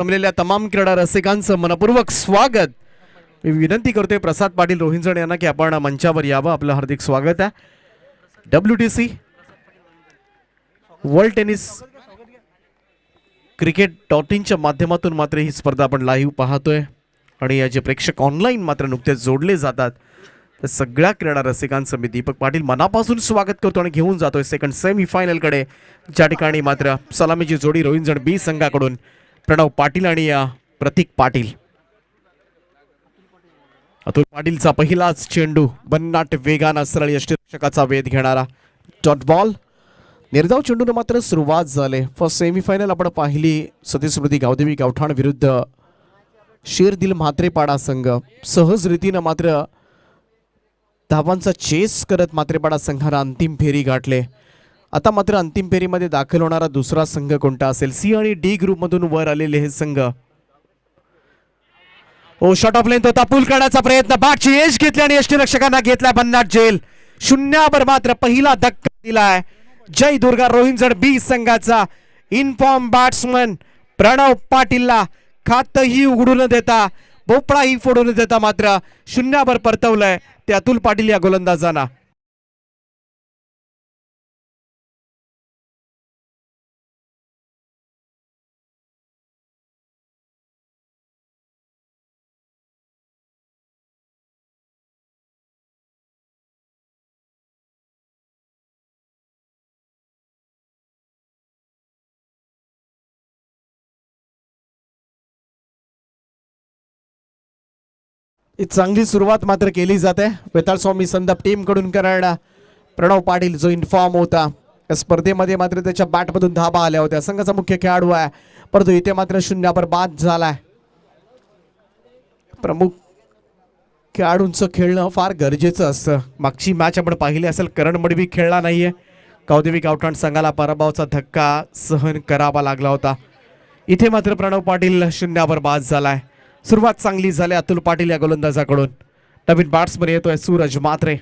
जमलेल्या तमाम क्रीडा रसिकांचं मनपूर्वक स्वागत. मी विनंती करतोय प्रसाद पाटील रोहिंजण यांना की आपण मंचावर यावं. आपलं हार्दिक स्वागत आहे. WTC वर्ल्ड टेनिस cricket.in माध्यमातून मात्र ही स्पर्धा आपण लाईव्ह पाहतोय आणि या जे प्रेक्षक ऑनलाईन मात्र नुकतेच जोडले जातात त्या सगळ्या क्रीडा रसिकांचं मी दीपक पाटील मनापासून स्वागत करतो आणि घेऊन जातोय सेकंड सेमीफायनल कडे, ज्या ठिकाणी मात्र सलामीची जोडी रोहिंजण बी संघाकडून प्रणव पाटील आणि प्रतीक पाटील. अतुल पाटीलचा पहिलाच चेंडू भन्नाट वेगानं सरळ यष्टिरक्षकाचा वेध घेणारा डॉट बॉल. निर्धाव चेंडूने मात्र सुरुवात झाली. फर्स्ट सेमीफायनल आपण पाहिली सतीश स्मृती गावदेवी गावठाण विरुद्ध शेरदिल म्हात्रेपाडा संघ. सहज रीतीनं मात्र धावांचा चेस करत म्हात्रेपाडा संघानं अंतिम फेरी गाठले. आता मात्र अंतिम फेरीमध्ये दाखल होणारा दुसरा संघ कोणता असेल? सी आणि डी ग्रुपमधून वर आलेले हे संघ. ओ शॉट ऑफ लेंथ होता, पुल करण्याचा प्रयत्न, बॅटची एज घेतली आणि यष्टिरक्षकांना घेतला भन्नाट झेल. शून्यावर मात्र पहिला धक्का दिलाय जय दुर्गा रोहिंजण बी संघाचा. इनफॉर्म बॅट्समन प्रणव पाटीलला खातही उघडू न देता, भोपळाही फोडू न देता मात्र शून्यावर परतवलंय ते अतुल पाटील या गोलंदाजांना. चांगली सुरुवात मात्र केली जाते वेताळ स्वामी संदप टीम कडून. कारण प्रणव पाटील जो इन्फॉर्म होता या स्पर्धेमध्ये मात्र त्याच्या बॅटमधून धाबा आल्या होत्या. संघाचा मुख्य खेळाडू आहे, परंतु इथे मात्र शून्यावर बाद झालाय. प्रमुख खेळाडूंचं खेळणं फार गरजेचं असतं. मागची मॅच आपण पाहिली असेल, करण मडवी खेळला नाहीये. गावदेवी गावठाण संघाला पराभवाचा धक्का सहन करावा लागला होता. इथे मात्र प्रणव पाटील शून्यावर बाद झालाय. सुरुवात चांगली झाली अतुल पाटील या गोलंदाजाकडून. नवीन बॅट्समन येतोय सूरज म्हात्रे.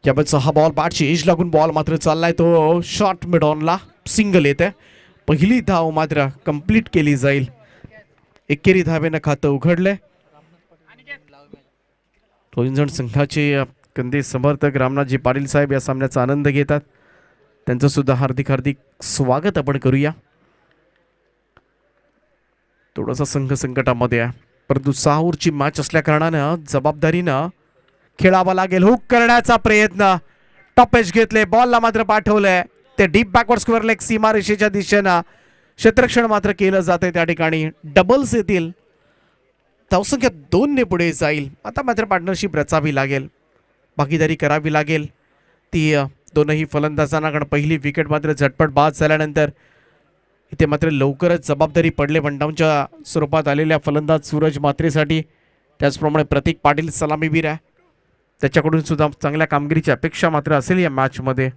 यावेळेचा हा बॉल बॅटची एज लागून बॉल मात्र चाललाय तो शॉर्ट मिड ऑनला. सिंगल येते. पहिली धाव मात्र कंप्लीट केली जाईल. एकेरी धावेनं खातं उघडले. रोहिंजण संघाचे कंदे समर्थक रामनाथजी पाटील साहेब या सामन्याचा आनंद घेतात. त्यांचं सुद्धा हार्दिक हार्दिक स्वागत आपण करूया. थोडासा संघ संकटामध्ये आहे, परंतु 6 ओव्हरची मॅच असल्या कारणानं जबाबदारीनं खेळावा लागेल. हुक करण्याचा प्रयत्न, टॉपेज घेतले, बॉलला मात्र पाठवलंय ते डीप बॅकवर्ड स्क्वेअर लेग सीमारेषेच्या दिशेनं. क्षेत्ररक्षण मात्र केलं जाते त्या ठिकाणी. डबल्स येतील. धावसंख्या 2 ने पुढे जाईल. आता मात्र पार्टनरशिप रचावी लागेल, भागीदारी करावी लागेल ती दोनही फलंदाजांना. कारण पहिली विकेट मात्र झटपट बाद झाल्यानंतर इथे मात्र लवकरच जबाबदारी पडले वनडाऊनच्या स्वरूपात आलेल्या फलंदाज सूरज म्हात्रेसाठी. त्याचप्रमाणे प्रतीक पाटील सलामीवीर आहे, त्याच्याकडून सुद्धा चांगल्या कामगिरीची अपेक्षा मात्र असेल या मॅच मध्ये.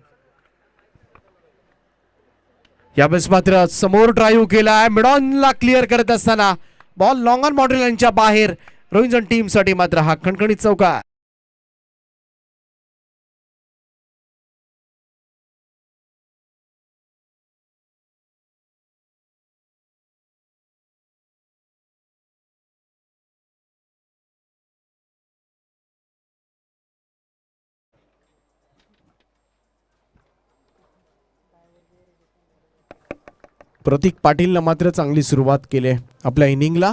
यावेळेस मात्र समोर ड्राईव्ह केलाय, मिडॉनला क्लिअर करत असताना बॉल लॉंग ऑन बाउंड्री लाईनच्या बाहेर. रोहिंजण टीम साठी मात्र हा खणखणीत चौका. प्रतीक पाटीलनं मात्र चांगली सुरुवात केली आपल्या इनिंगला.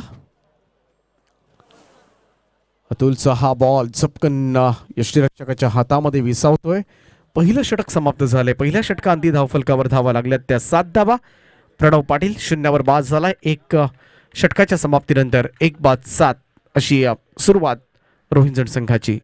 अतुलचा हा बॉल झपकन यष्टिरक्षकाच्या हातामध्ये विसावतोय. पहिलं षटक समाप्त झाले. पहिल्या षटकांती धावफलकावर धावा लागल्यात त्या 7 धावा. प्रणव पाटील शून्यावर बाद झालाय. एक षटकाच्या समाप्तीनंतर 1 बाद 7 अशी सुरुवात रोहिंजण संघाची.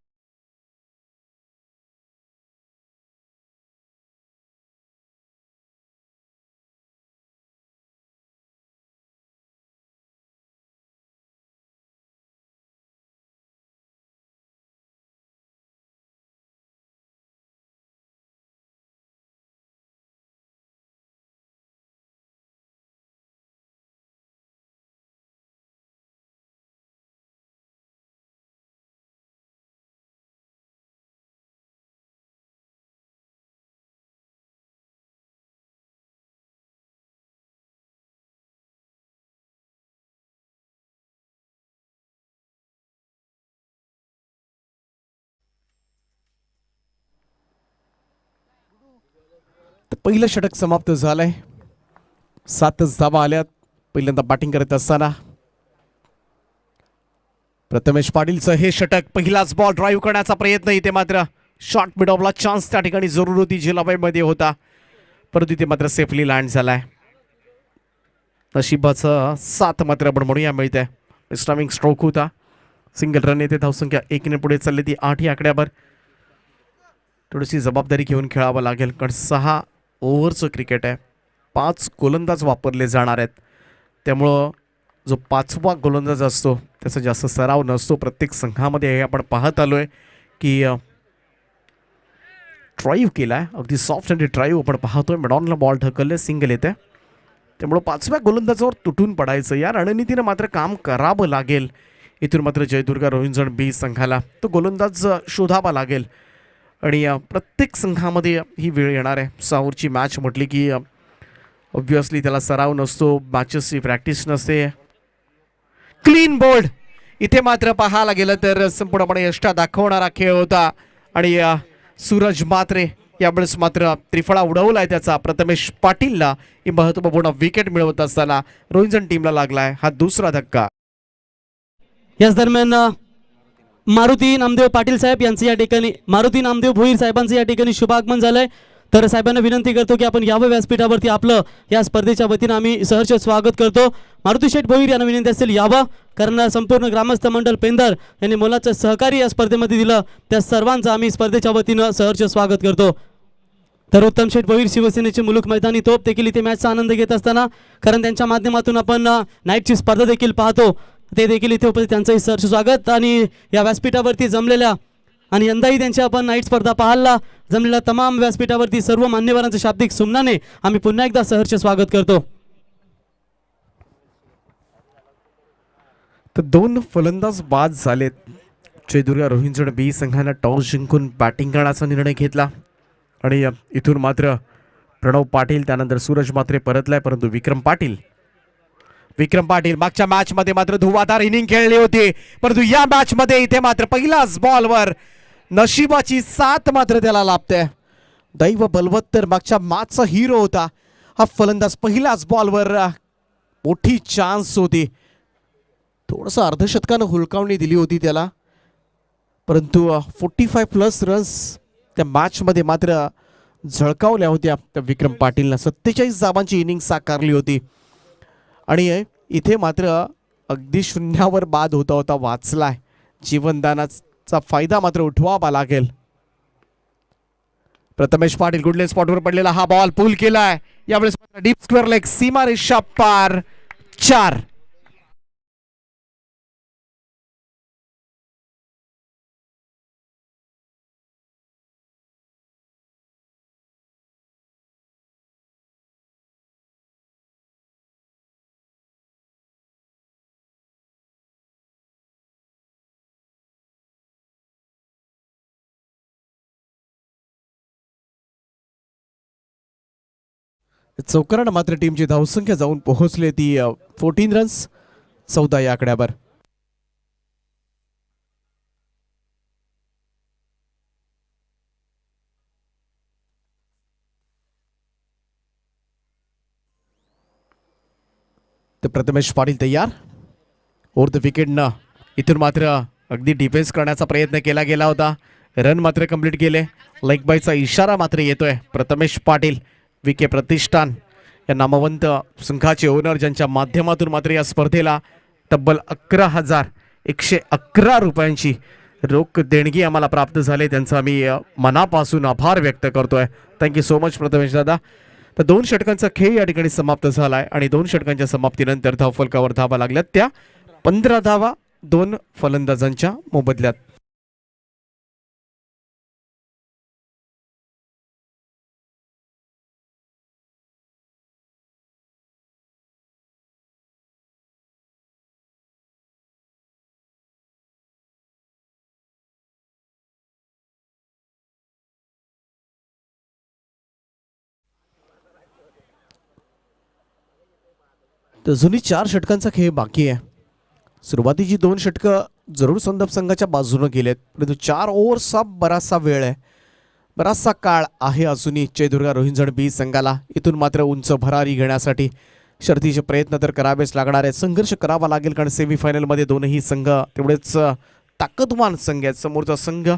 पहिलं षटक समाप्त झालंय. 7 धावा आल्यात पहिल्यांदा बॅटिंग करत असताना. प्रथमेश पाटीलचं हे षटक. पहिलाच बॉल ड्राईव्ह करण्याचा प्रयत्न. इथे मात्र शॉर्ट मिड ऑफला चान्स त्या ठिकाणी जरूर होती, जिलाबाईमध्ये होता, परंतु इथे मात्र सेफली लँड झालाय. नशिबाचं साथ मात्र आपण म्हणूया मिळतंय. स्टॉमिंग स्ट्रोक होता. सिंगल रन येते. धावसंख्या 1 पुढे चालली ती 8 या आकड्यावर. थोडीशी जबाबदारी घेऊन खेळावं लागेल, कारण 6 ओव्हरचं क्रिकेट आहे. 5 गोलंदाज वापरले जाणार आहेत. त्यामुळं जो 5वा गोलंदाज असतो त्याचा जास्त सराव नसतो प्रत्येक संघामध्ये. हे आपण पाहत आलोय की ड्राईव्ह केलाय, अगदी सॉफ्ट अँड ड्राईव्ह आपण पाहतोय. मिडॉनला बॉल ढकलले, सिंगल येते. त्यामुळं 5व्या गोलंदाजावर तुटून पडायचं या रणनीतीनं मात्र काम करावं लागेल. इथून मात्र जयदुर्गा रोहिंजण बी संघाला तो गोलंदाज शोधावा लागेल. आणि प्रत्येक संघामध्ये ही वेळ येणार आहे. 6 ओव्हरची मॅच म्हटली की ऑब्व्हियसली त्याला सराव नसतो, मॅचेसची प्रॅक्टिस नसते. Clean bowled. इथे मात्र पाहायला गेलं तर संपूर्णपणे यष्टा दाखवणारा खेळ होता. आणि सूरज मात्रे यावेळेस मात्र त्रिफळा उडवलाय त्याचा. प्रथमेश पाटीलला ही महत्त्वपूर्ण विकेट मिळवत असताना रोहिंजण टीमला लागलाय हा दुसरा धक्का. याच दरम्यान मारुती नामदेव पाटील साहेब यांचं या ठिकाणी, मारुती नामदेव भोईर साहेबांचं या ठिकाणी शुभागमन झालंय. तर साहेबांना विनंती करतो की आपण यावं व्यासपीठावरती. आपलं या स्पर्धेच्या वतीनं आम्ही सहर्ष स्वागत करतो. मारुती शेठ भोईर यांना विनंती असेल यावं, कारण संपूर्ण ग्रामस्थ मंडळ पेंदर यांनी मोलाचं सहकार्य या स्पर्धेमध्ये दिलं. त्या सर्वांचं आम्ही स्पर्धेच्या वतीनं सहर्ष स्वागत करतो. तर उत्तम शेठ भोईर शिवसेनेचे मुलुक मैदानी तोप देखील इथे मॅचचा आनंद घेत असताना, कारण त्यांच्या माध्यमातून आपण नाईटची स्पर्धा देखील पाहतो, ते देखील इथे उपस्थित, त्यांचंही सहर्ष स्वागत. आणि या व्यासपीठावरती जमलेल्या आणि यंदाही त्यांची आपण नाईट स्पर्धा पाहायला जमलेल्या तमाम व्यासपीठावरती सर्व मान्यवरांचं शाब्दिक सुमनाने आम्ही पुन्हा एकदा सहर्ष स्वागत करतो. तर 2 फलंदाज बाद झालेत. जयदुर्गा रोहिंजण बी संघानं टॉस जिंकून बॅटिंग करण्याचा निर्णय घेतला. आणि इथून मात्र प्रणव पाटील, त्यानंतर सूरज मात्रे परतलाय, परंतु विक्रम पाटील मागच्या मॅच मध्ये मात्र धुवाधार इनिंग खेळली होती, परंतु या मॅच मध्ये इथे मात्र पहिल्याच बॉलवर नशिबाची साथ मात्र त्याला लाभते. दैव बलवत्तर मागच्या मॅचचा हिरो होता हा फलंदाज. पहिल्याच बॉलवर मोठी चान्स होती, थोडंसं अर्धशतकानं हुलकावणी दिली होती त्याला, परंतु 45+ रन्स त्या मॅच मध्ये मात्र झळकावल्या होत्या. त्या विक्रम पाटीलनं 47 धावांची इनिंग साकारली होती. आणि इथे मात्र अगदी शून्यावर बाद होता वाचलाय. जीवनदानाचा फायदा मात्र उठवावा लागेल. प्रथमेश पाटील गुडले स्पॉटवर पडलेला हा बॉल पूल केलाय. यावेळेस डीप स्क्वेअर लेग, सीमारेषा पार, 4. चौकारानं मात्र टीमची धावसंख्या जाऊन पोहोचली ती 14 रन्स 14 या आकड्यावर. तर प्रथमेश पाटील तयार. ओव्हर द विकेटनं इथून मात्र अगदी डिफेन्स करण्याचा प्रयत्न केला गेला होता. रन मात्र कंप्लीट केले. लेग बायचा इशारा मात्र येतोय. प्रथमेश पाटील विके प्रतिष्ठान या नामवंत संघाचे ओनर, ज्यांच्या माध्यमातून मात्र या स्पर्धेला तब्बल 11,111 रुपयांची रोख देणगी आम्हाला प्राप्त झाले. त्यांचा आम्ही मनापासून आभार व्यक्त करतोय. थँक्यू सो मच प्रथमेश दादा. तर 2 षटकांचा खेळ या ठिकाणी समाप्त झालाय. आणि 2 षटकांच्या समाप्तीनंतर धावफलकावर धावा लागल्यात त्या 15 धावा 2 फलंदाजांच्या मोबदल्यात. तर अजूनही 4 षटकांचा खेळ बाकी आहे. सुरुवातीची 2 षटकं जरूर संदप संघाच्या बाजूने गेलेत, परंतु 4 ओव्हर्सचा बराचसा वेळ आहे. बराचसा काळ आहे अजूनही जयदुर्गा रोहिंजण बी संघाला इथून मात्र उंच भरारी घेण्यासाठी शर्तीचे प्रयत्न तर करावेच लागणार आहेत. संघर्ष करावा लागेल कारण सेमीफायनलमध्ये दोनही संघ तेवढेच ताकदवान संघ आहेत. समोरचा संघ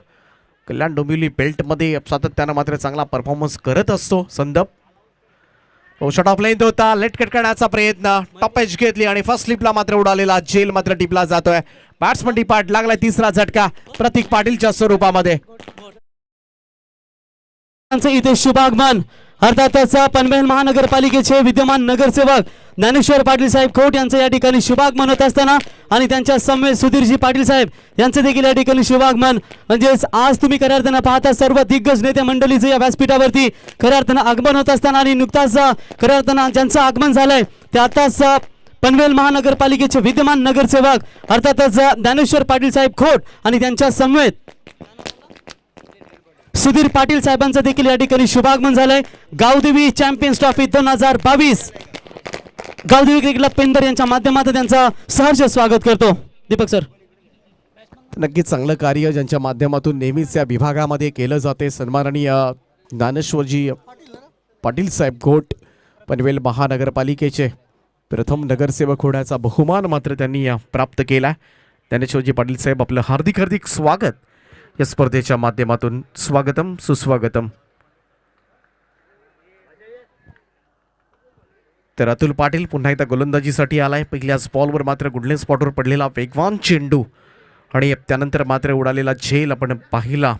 कल्याण डोंबिवली बेल्टमध्ये सातत्यानं मात्र चांगला परफॉर्मन्स करत असतो. संदप शॉट ऑफ लेंथ होता, लेट कट करण्याचा प्रयत्न, टॉप एज घेतली आणि फर्स्ट स्लिपला मात्र उडालेला झेल मात्र टिपला जातोय. बॅट्समन डिपार्ट लागलाय तिसरा झटका प्रतीक पाटीलच्या स्वरूपामध्ये. इथे शुभागमन अर्थातच पनवेल महानगरपालिकेचे विद्यमान नगरसेवक ज्ञानेश्वर पाटील साहेब खोट यांचं या ठिकाणी शुभागमन होत असताना आणि त्यांच्या समवेत सुधीरजी पाटील साहेब यांचे देखील या ठिकाणी शुभागमन. म्हणजेच आज तुम्ही खऱ्या अर्थानं पाहता सर्व दिग्गज नेते मंडळीचे या व्यासपीठावरती खऱ्या अर्थानं आगमन होत असताना आणि नुकताच खऱ्या अर्थानं ज्यांचं आगमन झालंय ते आताच पनवेल महानगरपालिकेचे विद्यमान नगरसेवक अर्थातच ज्ञानेश्वर पाटील साहेब खोट आणि त्यांच्या समवेत सुधीर पाटील साहेबांचं देखील या ठिकाणी शुभागमन झालंय. Gavdevi champions trophy 2022 Gavdevi cricket club Pendar यांच्या माध्यमातून त्यांचं सहर्ष स्वागत करतो. दीपक सर. नक्कीच चांगलं कार्य ज्यांच्या माध्यमातून नेहमीच या विभागामध्ये केलं जाते. सन्माननीय ज्ञानेश्वरजी पाटील साहेब घोट पनवेल महानगरपालिकेचे प्रथम नगरसेवक होण्याचा बहुमान मात्र त्यांनी प्राप्त केला. ज्ञानेश्वरजी पाटील साहेब आपलं हार्दिक हार्दिक स्वागत या स्पर्धेच्या माध्यमातून. स्वागतम सुस्वागतम. तर अतुल पाटील पुन्हा एकदा गोलंदाजीसाठी आलाय. पहिल्याच बॉलवर मात्र गुडले स्पॉटवर पडलेला वेगवान चेंडू आणि त्यानंतर मात्र उडालेला झेल आपण पाहिला.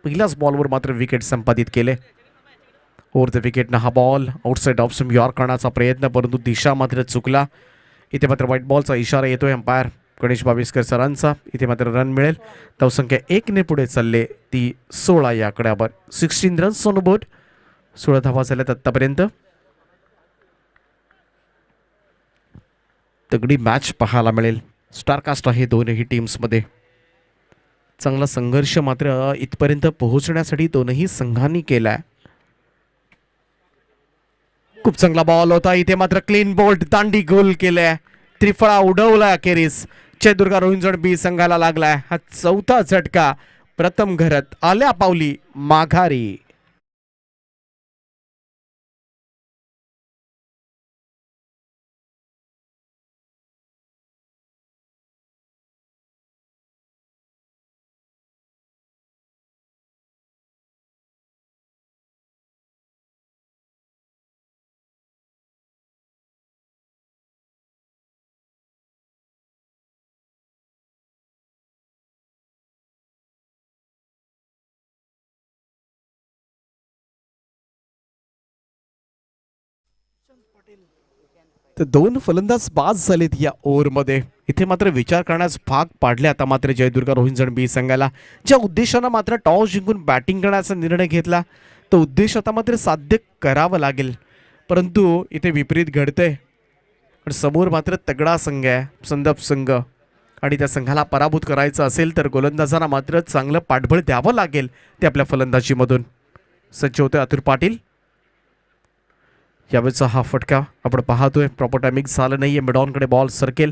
पहिल्याच बॉलवर मात्र विकेट संपादित केले. ओव्हर द विकेटनं हा ball outside off stump York करण्याचा प्रयत्न परंतु दिशा मात्र चुकला. इथे मात्र व्हाईट बॉलचा इशारा येतोय अंपायर गणेश बाविस्कर सरांचा. इथे मात्र रन मिळेल. धावसंख्या 1 ने पुढे चालले ती 16 या आकड्यावर. 16 रन्स ऑन बोर्ड. 16 धावा झाल्यात आतापर्यंत. तगडी मॅच पाहायला मिळेल. स्टारकास्ट आहे दोनही टीम्समध्ये. चांगला संघर्ष मात्र इथपर्यंत पोहोचण्यासाठी दोनही संघांनी केलाय. खूप चांगला बॉल होता. इथे मात्र क्लीन बोल्ट दांडी गोल केलाय. त्रिफळा उडवला अखेरीस. जयदुर्गा रोहिंजण बी संघाला लागलाय हा चौथा झटका. प्रथम घरात आल्या पावली माघारी. तर 2 फलंदाज बाद झालेत या ओव्हरमध्ये. इथे मात्र विचार करण्यास भाग पाडले आता मात्र जयदुर्गा रोहिंजण बी संघाला. ज्या उद्देशानं मात्र टॉस जिंकून बॅटिंग करण्याचा निर्णय घेतला तो उद्देश आता मात्र साध्य करावं लागेल. परंतु इथे विपरीत घडतंय. पण समोर मात्र तगडा संघ आहे संदप संघ आणि त्या संघाला पराभूत करायचं असेल तर गोलंदाजांना मात्र चांगलं पाठबळ द्यावं लागेल ते आपल्या फलंदाजीमधून. सज्ज होते अतुल पाटील. यावेळेचा हा फटका आपण पाहतोय प्रॉपर टायमिंग झालं नाहीये. मिडॉनकडे बॉल सरकेल.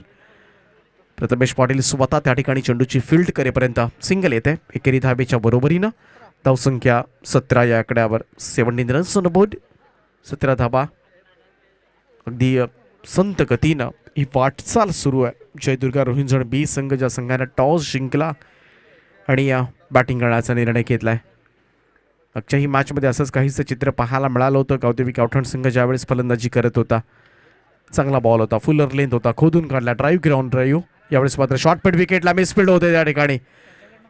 प्रथमेश पाटील स्वतः त्या ठिकाणी चेंडूची फील्ड करेपर्यंत सिंगल येते. एकेरी धाबेच्या बरोबरीनं धावसंख्या 17 या आकड्यावर. 17 रन्स ऑन बोर्ड. 17 धाबा. अगदी संत गतीनं ही वाटचाल सुरू आहे. जयदुर्गा रोहिंजण बी संघ ज्या संघानं टॉस जिंकला आणि बॅटिंग करण्याचा निर्णय घेतलाय. मागच्याही मॅचमध्ये असंच काहीसं चित्र पाहायला मिळालं होतं. गावदेवी गावठण संघ ज्यावेळेस फलंदाजी करत होता. चांगला बॉल होता. फुलर लेंथ होता. खोदून काढला. Drive ground drive. यावेळेस मात्र शॉर्टपेट विकेटला मिसफिल्ड होते त्या ठिकाणी.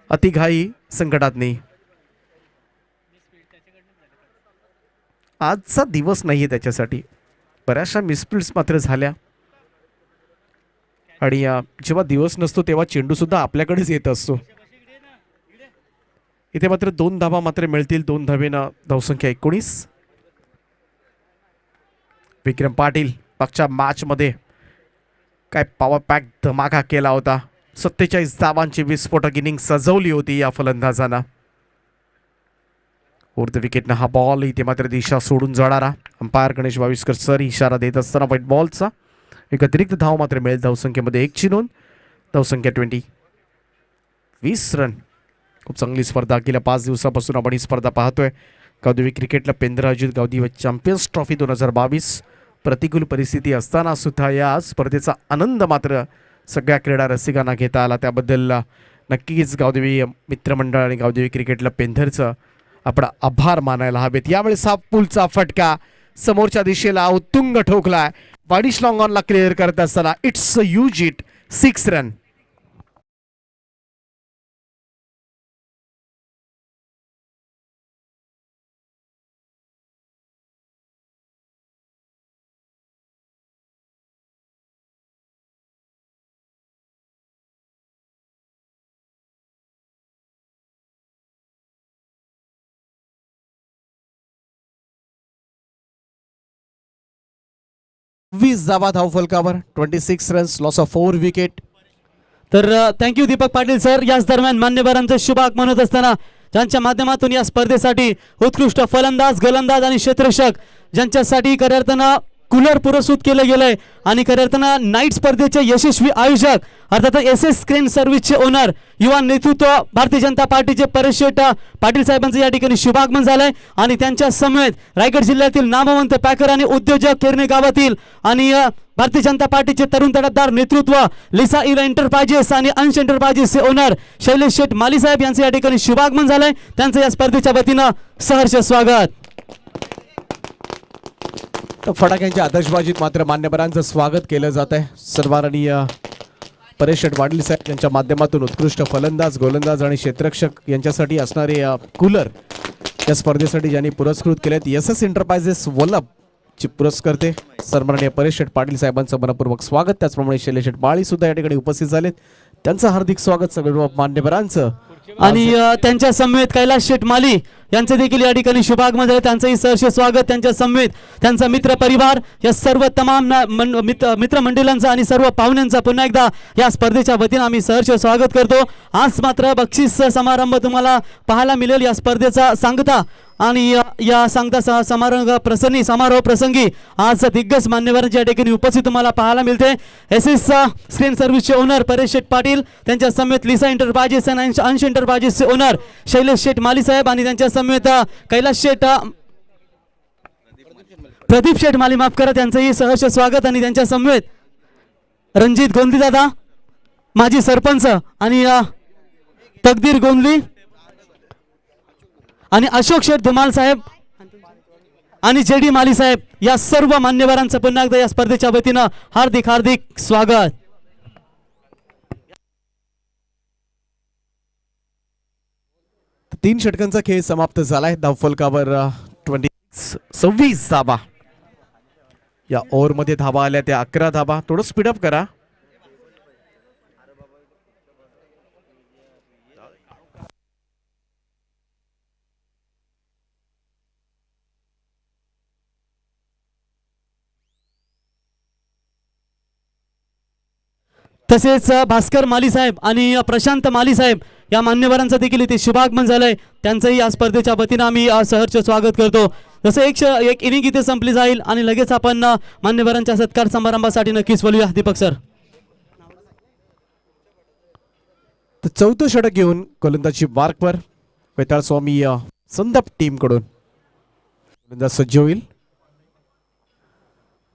अतिघाई संकटात नाही. आजचा दिवस नाहीये त्याच्यासाठी. बऱ्याचशा मिसफिल्ड्स मात्र झाल्या आणि जेव्हा दिवस नसतो तेव्हा चेंडू सुद्धा आपल्याकडेच येत असतो. इथे मात्र 2 धावा मात्र मिळतील. 2 धावेनं धावसंख्या 19. विक्रम पाटील मागच्या मॅचमध्ये काय पॉवर पॅक धमाका केला होता. 47 धावांची विस्फोटक इनिंग सजवली होती या फलंदाजांना. उर्ध विकेटनं हा बॉल. इथे मात्र दिशा सोडून जाणारा अंपायर गणेश बाविस्कर सर इशारा देत असताना व्हाईट बॉलचा एक अतिरिक्त धाव मात्र मिळेल. धावसंख्येमध्ये 1 ची नोंद. धावसंख्या 20. 20 रन खूप चांगली स्पर्धा गेल्या 5 दिवसापासून आपण ही स्पर्धा पाहतोय. गावदेवी क्रिकेटला पेंद्रा अजित गावदेवी चॅम्पियन्स ट्रॉफी 2022 प्रतिकूल परिस्थिती असताना सुद्धा या स्पर्धेचा आनंद मात्र सगळ्या क्रीडा रसिकांना घेता आला. त्याबद्दल नक्कीच गावदेवी मित्रमंडळ आणि गावदेवी क्रिकेटला पेंधरचं आपण आभार मानायला हवेत. यावेळेस हा पुलचा फटका समोरच्या दिशेला उत्तुंग ठोकलाय. वाडिश लॉंग ऑनला क्लिअर करत असताना इट्स ह्यूज हिट, 6 रन. वीस धावा धावफलकावर, 26 रन्स, लॉस ऑफ 4 विकेट. तर थँक्यू दीपक पाटील सर. याच दरम्यान मान्यवरांचं शुभ आगमन होत असताना ज्यांच्या माध्यमातून या स्पर्धेसाठी उत्कृष्ट फलंदाज, गोलंदाज आणि क्षेत्ररक्षक ज्यांच्यासाठी खऱ्या अर्थानं कूलर पुरस्कृत केलं गेलंय आणि खऱ्या अर्थानं नाईट स्पर्धेचे यशस्वी आयोजक अर्थात SS स्क्रीन सर्व्हिसचे ओनर युवा नेतृत्व भारतीय जनता पार्टीचे परेश शेठ पाटील साहेबांचं या ठिकाणी शुभागमन झालंय आणि त्यांच्या समेत रायगड जिल्ह्यातील नामवंत पॅकर आणि उद्योजक केरणे गावातील आणि भारतीय जनता पार्टीचे तरुण तडफदार नेतृत्व लिसा इव्हा एंटरप्राइजेस आणि अंश एंटरप्राइजेसचे ओनर शैलेश शेठ माली साहेब यांचं या ठिकाणी शुभागमन झालंय. त्यांचं या स्पर्धेच्या वतीनं सहर्ष स्वागत. फटाक्यांच्या आतषबाजीत मात्र मान्यवरांचं स्वागत केलं जात आहे. सन्माननीय परेश शेठ पाटील साहेब यांच्या माध्यमातून उत्कृष्ट फलंदाज, गोलंदाज आणि क्षेत्ररक्षक यांच्यासाठी असणारे कूलर या स्पर्धेसाठी ज्यांनी पुरस्कृत केलेत SS एंटरप्राइजेस वल्लभ चे पुरस्कर्ते सन्माननीय परेश शेठ पाटील साहेबांचं मनपूर्वक स्वागत. त्याचप्रमाणे शैलेश शेठ माळी सुद्धा या ठिकाणी उपस्थित झालेत. त्यांचं हार्दिक स्वागत सर्व मान्यवरांचं. आणि त्यांच्या समवेत कैलास शेठ माली यांचे देखील या ठिकाणी शुभागमन झाले. त्यांचंही सहर्ष स्वागत. त्यांच्या समवेत त्यांचा मित्र परिवार या सर्व तमाम मित्रमंडळांचा आणि सर्व पाहुण्यांचा पुन्हा एकदा या स्पर्धेच्या वतीनं आम्ही सहर्ष स्वागत करतो. आज मात्र बक्षीस समारंभ तुम्हाला पाहायला मिळेल. या स्पर्धेचा सांगता आणि या सांगता समारोह प्रसंगी आज दिग्गज मान्यवरांच्या ठिकाणी उपस्थित तुम्हाला पाहायला मिळते. SS screen सर्व्हिसचे owner Paresh Sheth Patil, त्यांच्या समेत लिसा एंटरप्राइजेस आणि अंश एंटरप्राइजेसचे ओनर शैलेश शेठ माली साहेब आणि त्यांच्या समेत कैलास शेठ प्रदीप शेठ माली माफ करा, त्यांचंही सहर्ष स्वागत. आणि त्यांच्या समेत रणजित गोंदली दादा माजी सरपंच आणि तकदीर गोंदली आणि अशोक शेठ धुमाल साहेब आणि JD माली साहेब या सर्व मान्यवरांचं पुन्हा एकदा या स्पर्धेच्या वतीनं हार्दिक हार्दिक स्वागत. तीन षटकांचा खेळ समाप्त झालाय. धावफलकावर 26 धावा. या ओव्हरमध्ये धावा आल्या त्या 11 धावा. थोडं स्पीडअप करा. तसेच भास्कर माली साहेब आणि प्रशांत माली साहेब या मान्यवरांचं देखील इथे शुभागमन झालंय. त्यांचंही या स्पर्धेच्या वतीनं आम्ही सहर्ष स्वागत करतो. जसं एक इनिंग इथे संपली जाईल आणि लगेच आपण मान्यवरांच्या सत्कार समारंभासाठी नक्कीच बोलूया. दीपक सर. चौथं षटक घेऊन गोलंदाजी मार्कवर वेताळ स्वामी संदप टीम कडून गोलंदाज सज्ज होईल.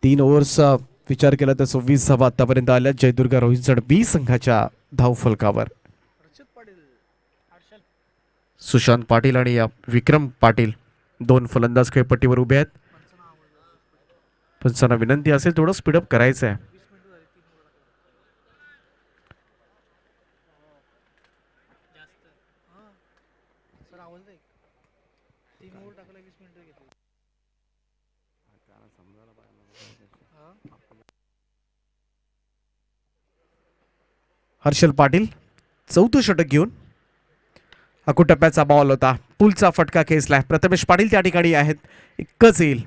3 ओव्हर्सचा विचार केला तर 26 धावा आतापर्यंत आल्या जयदुर्गा रोहितजड B संघाच्या धावफलकावर. सुशांत पाटील आणि विक्रम पाटील 2 फलंदाज खेळपट्टीवर उभे आहेत. पंचांना विनंती असेल थोडं स्पीडअप करायचं आहे. हर्षल पाटील चौथं षटक घेऊन अकुटप्प्याचा बॉल होता. पुलचा फटका खेचलाय. प्रथमेश पाटील त्या ठिकाणी आहेत. एकच येईल.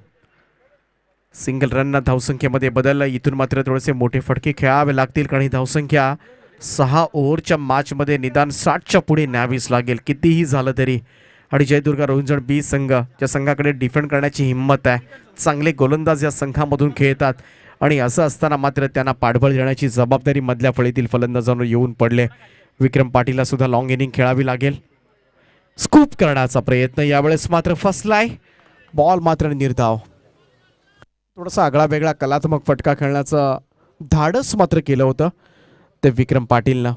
सिंगल रन धावसंख्येमध्ये बदल. इथून मात्र थोडेसे मोठे फटके खेळावे लागतील कारण ही धावसंख्या 6 ओव्हरच्या मॅचमध्ये निदान 60च्या पुढे न्यावीच लागेल कितीही झालं तरी. आणि जयदुर्गा रोहिंजड B संघ ज्या संघाकडे डिफेंड करण्याची हिंमत आहे, चांगले गोलंदाज या संघामधून खेळतात आणि असं असताना मात्र त्यांना पाठबळ देण्याची जबाबदारी मधल्या फळीतील फलंदाजांवर येऊन पडले. विक्रम पाटीलला सुद्धा लॉंग इनिंग खेळावी लागेल. स्कूप करण्याचा प्रयत्न यावेळेस मात्र फसलाय. बॉल मात्र निर्धाव. थोडासा आगळा वेगळा कलात्मक फटका खेळण्याचं धाडस मात्र केलं होतं ते विक्रम पाटीलनं.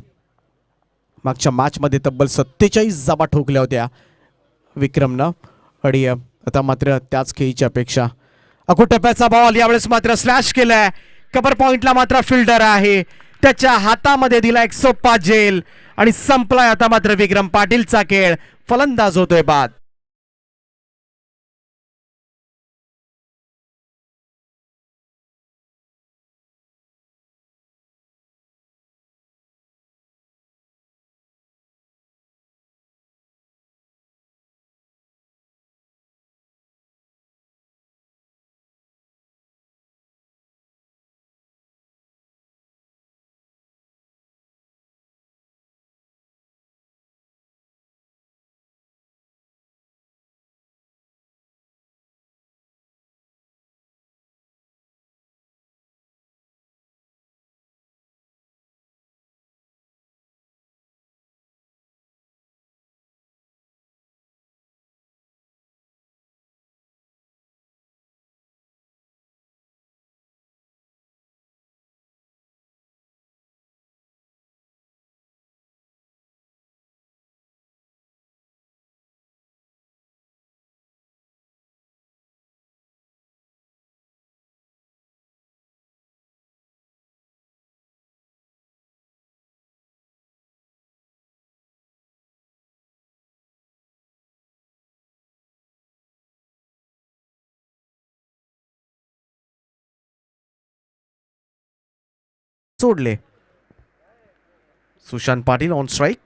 मागच्या मॅचमध्ये तब्बल 47 जाबा ठोकल्या होत्या विक्रमनं. आणि आता मात्र त्याच खेळीची अपेक्षा. अकोटप्याचा बॉल यावेळेस मात्र स्लॅश केलाय. कव्हर पॉइंटला मात्र फिल्डर आहे, त्याच्या हातामध्ये दिला एक सोपा जेल आणि संपलाय आता मात्र विक्रम पाटीलचा खेळ. फलंदाज होतोय बाद. सोडले. Sushant Patil on strike.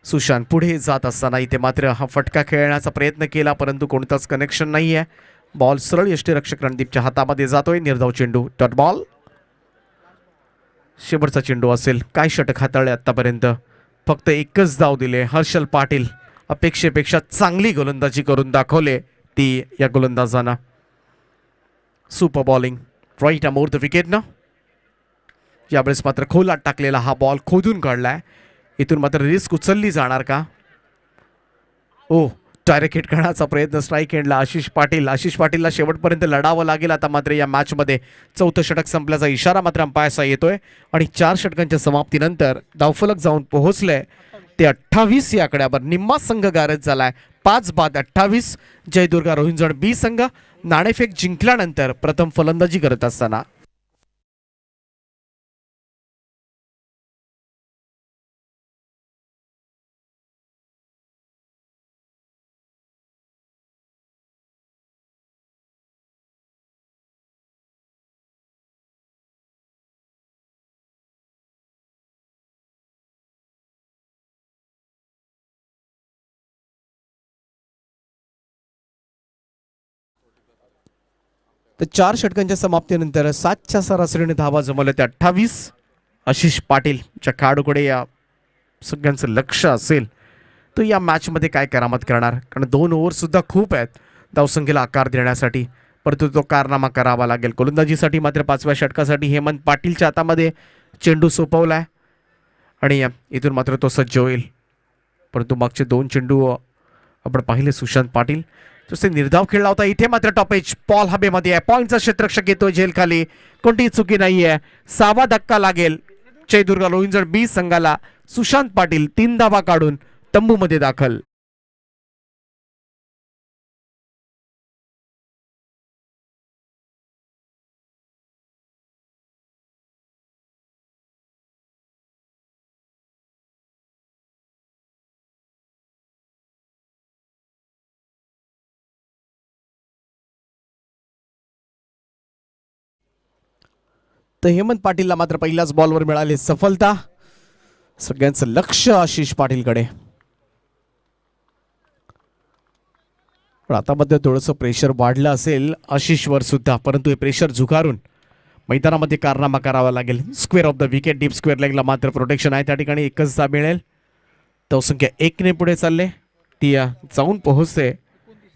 सुशांत पुढे जात असताना इथे मात्र हा फटका खेळण्याचा प्रयत्न केला, परंतु कोणताच कनेक्शन नाही आहे. बॉल सरळ यष्टीरक्षक रणदीपच्या हातामध्ये जातोय. निर्धाव चेंडू, डॉट बॉल. शेवटचा चेंडू असेल. काय षटक हाताळले आतापर्यंत, फक्त एकच धाव दिले. हर्षल पाटील अपेक्षेपेक्षा चांगली गोलंदाजी करून दाखवले ती या गोलंदाजांना. Super bowling right arm over the wicket ना. यावेळेस मात्र खोलात टाकलेला हा बॉल खोदून काढलाय. इथून मात्र रिस्क उचलली जाणार का. ओ डायरेक्ट हिट करण्याचा प्रयत्न स्ट्राईक एंडला आशिष पाटील. आशिष पाटीलला शेवटपर्यंत लढावं लागेल आता मात्र या मॅचमध्ये. चौथं षटक संपल्याचा इशारा मात्र अंपायरचा येतोय आणि 4 षटकांच्या समाप्तीनंतर धावफलक जाऊन पोहोचलंय ते 28 या आकड्यावर. निम्मा संघ गारद झालाय. 5 बाद 28. जयदुर्गा रोहिंजण बी संघ नाणेफेक जिंकल्यानंतर प्रथम फलंदाजी करत असताना तर 4 षटकांच्या समाप्तीनंतर 7च्या सरासरीने धावा जमवल्या त्या 28. आशिष पाटील च्या खेळाडूकडे या सगळ्यांचं लक्ष असेल तो या मॅचमध्ये काय करामत करणार, कारण 2 ओव्हर सुद्धा खूप आहेत धावसंख्येला आकार देण्यासाठी, परंतु तो कारनामा करावा लागेल. गोलंदाजीसाठी मात्र 5व्या षटकासाठी हेमंत पाटीलच्या हातामध्ये चेंडू सोपवलाय आणि इथून मात्र तो सज्ज होईल. परंतु मागचे 2 चेंडू आपण पाहिले सुशांत पाटील तसे निर्धाव खेळला होता. इथे मात्र टॉपेज बॉल हवेमध्ये आहे. पॉईंटचा क्षेत्ररक्षक येतोय झेल खाली. कोणतीही चुकी नाहीये. 6वा धक्का लागेल जयदुर्गा रोहिंजण बी संघाला. सुशांत पाटील 3 धावा काढून तंबूमध्ये दाखल. तर हेमंत पाटीलला मात्र पहिल्याच बॉलवर मिळाली सफलता. सगळ्यांचं लक्ष आशिष पाटीलकडे. पण आता मध्ये थोडंसं प्रेशर वाढलं असेल आशिषवर सुद्धा, परंतु हे प्रेशर झुगारून मैदानामध्ये कारनामा करावा लागेल. Square off the wicket deep square लेगला मात्र प्रोटेक्शन आहे. त्या ठिकाणी एकच धाव मिळेल. धावसंख्या 1 ने पुढे चालले. ती जाऊन पोहोचते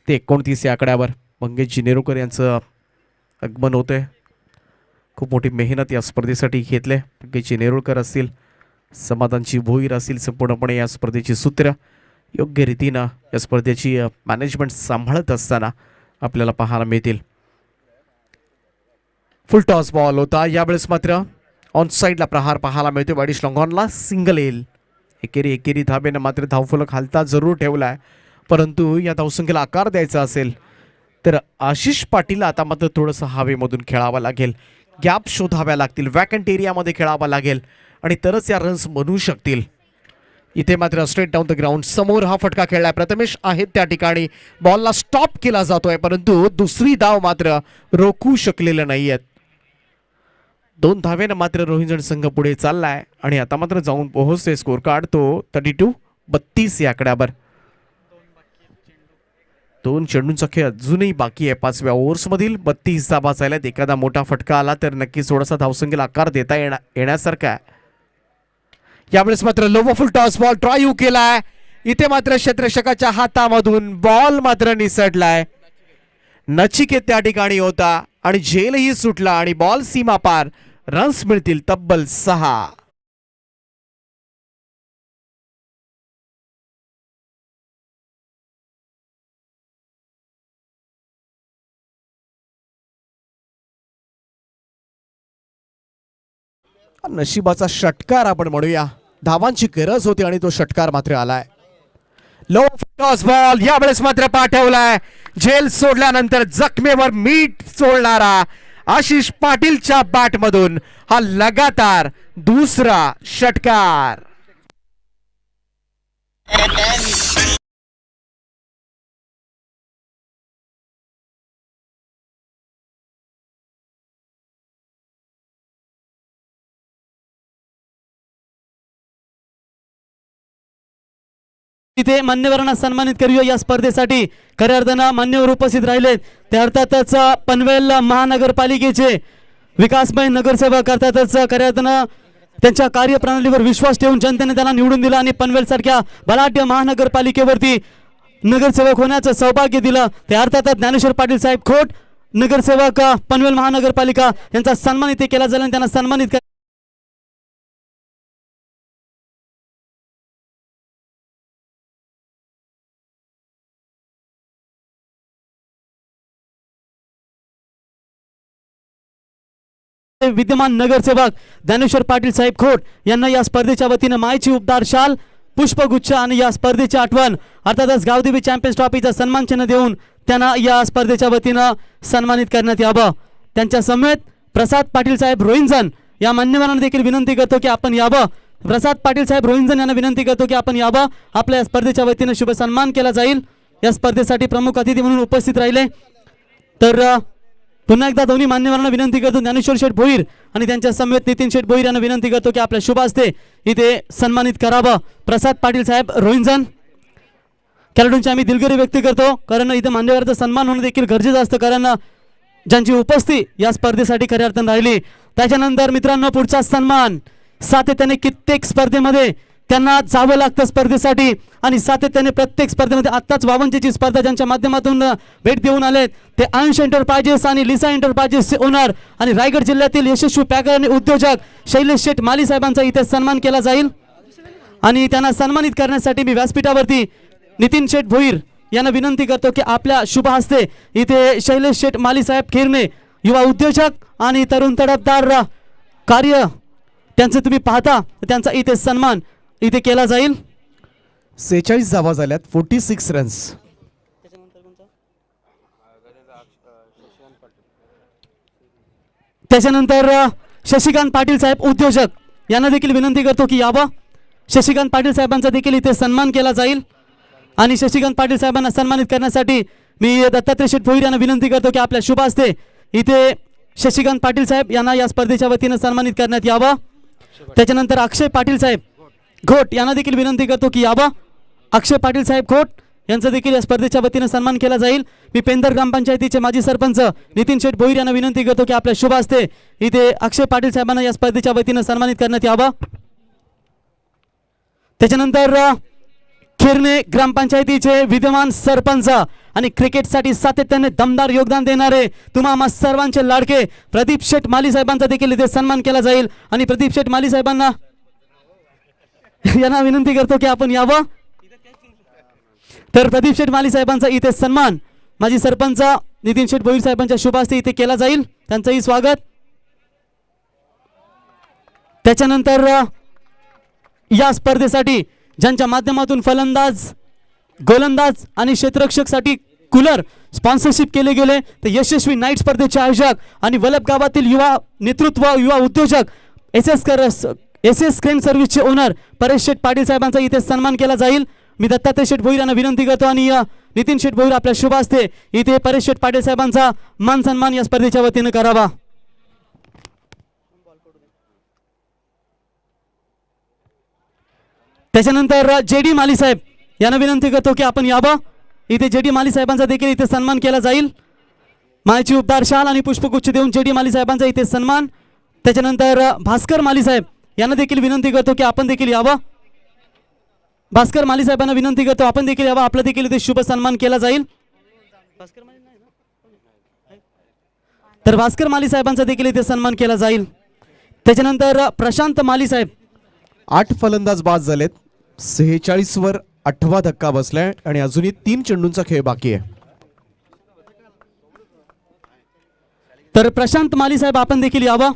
ते 29 या आकड्यावर. मंगेशजी नेरुरकर यांचं आगमन होतंय. खूप मोठी मेहनत या स्पर्धेसाठी घेतले. मंगेशजी नेरुरकर असतील, समाधानची भोईर असतील, संपूर्णपणे या स्पर्धेची सूत्र योग्य रीतीनं या स्पर्धेची मॅनेजमेंट सांभाळत असताना आपल्याला पाहायला मिळतील. फुल टॉस बॉल होता. यावेळेस मात्र ऑन साईडला प्रहार पाहायला मिळतो. वाडिश लॉंगॉनला सिंगल येईल. एकेरी धाबेनं मात्र धावफलक हालता जरूर ठेवलाय, परंतु या धावसंख्येला आकार द्यायचा असेल तर आशिष पाटील आता मात्र थोडंसं हवेमधून खेळावं लागेल. गॅप शोधाव्या लागतील, वॅकंट एरियामध्ये खेळावं लागेल आणि तरच या रन्स बनवू शकतील. इथे मात्र स्ट्रेट डाऊन द ग्राउंड समोर हा फटका खेळलाय. प्रथमेश आहेत त्या ठिकाणी. बॉलला स्टॉप केला जातोय, परंतु दुसरी धाव मात्र रोखू शकलेलं नाहीयेत. 2 धावेनं मात्र रोहिंजन संघ पुढे चाललाय आणि आता मात्र जाऊन पोहोचते स्कोर कार्ड तो 32-32 या आकड्यावर. 2 चेंडूंचा खेळ अजूनही बाकी आहे. 5व्या ओव्हर्समधील 32 धावा झाल्यात. एखादा मोठा फटका आला तर नक्कीच थोडासा धावसंख्येला आकार देता येण्यासारखा आहे. यावेळेस मात्र low full toss ball drive केलाय. इथे मात्र क्षेत्ररक्षकाच्या हातामधून बॉल मात्र निसटलाय. नचिकेत त्या ठिकाणी होता आणि झेलही सुटला आणि बॉल सीमा पार. रन्स मिळतील तब्बल 6. नशिबाचा षटकार आपण म्हणूया. धावांची गरज होती आणि तो षटकार मात्र आलाय. लो टॉस बॉल यावेळेस मात्र पाठवलाय. झेल सोडल्यानंतर जखमेवर मीठ सोडणारा आशिष पाटीलच्या बॅटमधून हा लगातार दुसरा षटकार. इथे मान्यवरांना सन्मानित करूया. या स्पर्धेसाठी खऱ्या अर्थानं मान्यवर उपस्थित राहिले ते अर्थातच पनवेल महानगरपालिकेचे विकासमय नगरसेवक, अर्थातच खऱ्या अर्थानं त्यांच्या कार्यप्रणालीवर विश्वास ठेवून जनतेने त्यांना निवडून दिला आणि पनवेल सारख्या बलाढ्य महानगरपालिकेवरती नगरसेवक होण्याचं सौभाग्य दिलं. ते अर्थातच ज्ञानेश्वर पाटील साहेब खोट, नगरसेवक पनवेल महानगरपालिका यांचा सन्मान इथे केला झाला आणि त्यांना सन्मानित विद्यमान नगरसेवक ज्ञानेश्वर पाटील साहेब खोट यांना या स्पर्धेच्या वतीनं मायची उपदार शाल, पुष्पगुच्छ आणि या स्पर्धेची आठवण अर्थातच गावदेवी चॅम्पियन्स ट्रॉफीचा सन्मान चिन्ह देऊन त्यांना या स्पर्धेच्या वतीनं सन्मानित करण्यात यावं. त्यांच्या समेत प्रसाद पाटील साहेब रोहिंजन या मान्यवरांना देखील विनंती करतो की आपण यावं. प्रसाद पाटील साहेब रोहिंजन यांना विनंती करतो की आपण यावं. आपल्या स्पर्धेच्या वतीनं शुभ सन्मान केला जाईल. या स्पर्धेसाठी प्रमुख अतिथी म्हणून उपस्थित राहिले. तर पुन्हा एकदा दोन्ही मान्यवरांना विनंती करतो, ज्ञानेश्वर शेठ भोईर आणि त्यांच्या समेत नितीन शेठ भोईर यांना विनंती करतो की आपल्या शुभ हस्ते इथे सन्मानित करावं. प्रसाद पाटील साहेब रोहिंजन खेळाडूंची आम्ही दिलगिरी व्यक्त करतो, कारण इथे मान्यवरांचा सन्मान होणं देखील गरजेचं असतं, कारण ज्यांची उपस्थिती या स्पर्धेसाठी खऱ्या अर्थानं राहिली. त्याच्यानंतर मित्रांनो पुढचा सन्मान सातत्याने कित्येक स्पर्धेमध्ये त्यांना जावं लागतं स्पर्धेसाठी आणि सातत्याने प्रत्येक स्पर्धेमध्ये आत्ताच 52ची स्पर्धा ज्यांच्या माध्यमातून भेट देऊन आलेत ते अंश एंटरप्राइजेस आणि लिसा एंटरप्राइजेसचे ओनर आणि रायगड जिल्ह्यातील यशस्वी पॅकर आणि उद्योजक शैलेश शेठ माली साहेबांचा इथे सन्मान केला जाईल. आणि त्यांना सन्मानित करण्यासाठी मी व्यासपीठावरती नितीन शेठ भोईर यांना विनंती करतो की आपल्या शुभ हस्ते इथे शैलेश शेठ माली साहेब खिरणे युवा उद्योजक आणि तरुण तडफदार कार्य त्यांचे तुम्ही पाहता, त्यांचा इथे सन्मान इथे केला जाईल. 46 धावा झाल्यात, 46 रन्स. त्याच्यानंतर शशिकांत पाटील साहेब उद्योजक यांना देखील विनंती करतो की यावं. शशिकांत पाटील साहेबांचा देखील इथे सन्मान केला जाईल आणि शशिकांत पाटील साहेबांना सन्मानित करण्यासाठी मी दत्तात्रय शेठ भोईर यांना विनंती करतो की आपल्या शुभ हस्ते इथे शशिकांत पाटील साहेब यांना या स्पर्धेच्या वतीनं सन्मानित करण्यात यावं. त्याच्यानंतर अक्षय पाटील साहेब घोट यांना देखील विनंती करतो की यावं. अक्षय पाटील साहेब घोट यांचा देखील या स्पर्धेच्या वतीनं सन्मान केला जाईल. मी पेंदर ग्रामपंचायतीचे माजी सरपंच नितीन शेठ भोईर यांना विनंती करतो की आपल्या शुभ हस्ते इथे अक्षय पाटील साहेबांना या स्पर्धेच्या वतीनं सन्मानित करण्यात यावं. त्याच्यानंतर खिरणे ग्रामपंचायतीचे विद्यमान सरपंच आणि क्रिकेटसाठी सातत्याने दमदार योगदान देणारे तुम्हा सर्वांचे लाडके प्रदीप शेठ माली साहेबांचा देखील इथे सन्मान केला जाईल आणि प्रदीप शेठ माली साहेबांना यांना विनंती करतो की आपण यावं. तर प्रदीप शेठ माली साहेबांचा इथे सन्मान माजी सरपंच नितीन शेठ भोईर साहेबांच्या शुभ हस्ते इथे केला जाईल, त्यांचंही स्वागत. त्याच्यानंतर या स्पर्धेसाठी ज्यांच्या माध्यमातून फलंदाज, गोलंदाज आणि क्षेत्ररक्षकसाठी कूलर स्पॉन्सरशिप केले गेले तर यशस्वी नाईट स्पर्धेचे आयोजक आणि वलप गावातील युवा नेतृत्व, युवा उद्योजक एस एस क्रेन सर्व्हिसचे ओनर परेश शेठ पाटील साहेबांचा इथे सन्मान केला जाईल. मी दत्तात्रय शेठ भोईर यांना विनंती करतो आणि नितीन शेठ भोईर आपल्या शुभ हस्ते इथे परेश शेठ पाटील साहेबांचा मान सन्मान या स्पर्धेच्या वतीने करावा. त्याच्यानंतर जे डी माली साहेब यांना विनंती करतो की आपण यावं. इथे जे डी माली साहेबांचा देखील इथे सन्मान केला जाईल. मायची उपदार शाल आणि पुष्पगुच्छ देऊन जे डी माली साहेबांचा इथे सन्मान. त्याच्यानंतर भास्कर माली साहेब यांना देखील विनंती करतो की आपण देखील यावं. भास्कर माली साहेबांना विनंती करतो आपण देखील यावं, आपला देखील इथे शुभ सन्मान केला जाईल. तर भास्कर माली साहेबांचा देखील इथे सन्मान केला जाईल. त्याच्यानंतर प्रशांत माली साहेब 8 फलंदाज बाद झालेत. 46 वर 8वा धक्का बसलाय आणि अजूनही 3 चेंडूंचा खेळ बाकी आहे. तर प्रशांत माली साहेब आपण देखील यावं.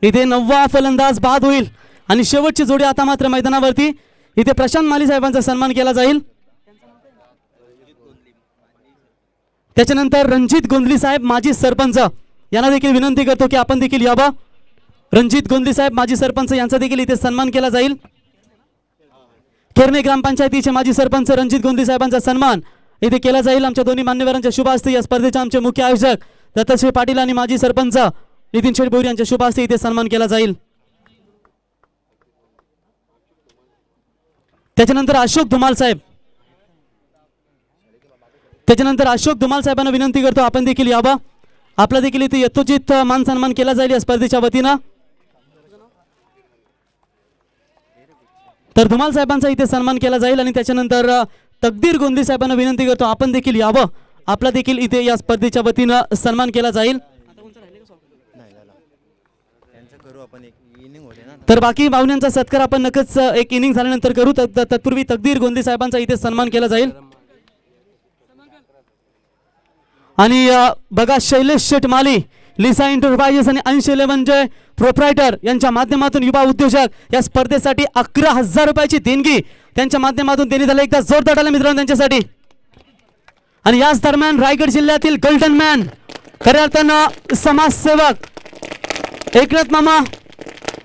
इथे 9वा फलंदाज बाद होईल आणि शेवटची जोडी आता मात्र मैदानावरती. इथे प्रशांत माली साहेबांचा सन्मान केला जाईल. त्याच्यानंतर रणजित गोंधली साहेब माजी सरपंच यांना देखील विनंती करतो की आपण देखील यावं. रणजित गोंधली साहेब माजी सरपंच यांचा देखील इथे सन्मान केला जाईल. खेरणे ग्रामपंचायतीचे माजी सरपंच रणजित गोंधली साहेबांचा सन्मान इथे केला जाईल. आमच्या दोन्ही मान्यवरांच्या शुभ हस्ते या स्पर्धेचे आमचे मुख्य आयोजक दत्तात्रय पाटील आणि माजी सरपंच नितीन शेठ भोईर यांच्या शुभ हस्ते इथे सन्मान केला जाईल. त्याच्यानंतर अशोक धुमाल साहेब साहेबांना विनंती करतो आपण देखील यावं, आपला देखील इथे यथोचित मान सन्मान केला जाईल या स्पर्धेच्या वतीनं. तर धुमाल साहेबांचा इथे सन्मान केला जाईल आणि त्याच्यानंतर तकदीर गोंधली साहेबांना विनंती करतो आपण देखील यावं, आपला देखील इथे या स्पर्धेच्या वतीनं सन्मान केला जाईल. तर बाकी पाहुण्यांचा सत्कार आपण नक्कीच एक इनिंग झाल्यानंतर करू. तत्पूर्वी तकदीर गोंधली साहेबांचा इथे सन्मान केला जाईल. आणि बघा शैलेश शेठ माली, लिसा एंटरप्राइजेस आणि अंश 11 प्रोप्रायटर यांच्या माध्यमातून युवा उद्योजक या स्पर्धेसाठी 11,000 रुपयाची देणगी त्यांच्या माध्यमातून देण्यात झाली. एकदा जोरदार टाळ्या मित्रांनो त्यांच्यासाठी. आणि याच दरम्यान रायगड जिल्ह्यातील गोल्डन मॅन खऱ्या अर्थानं समाजसेवक एकनाथ मामा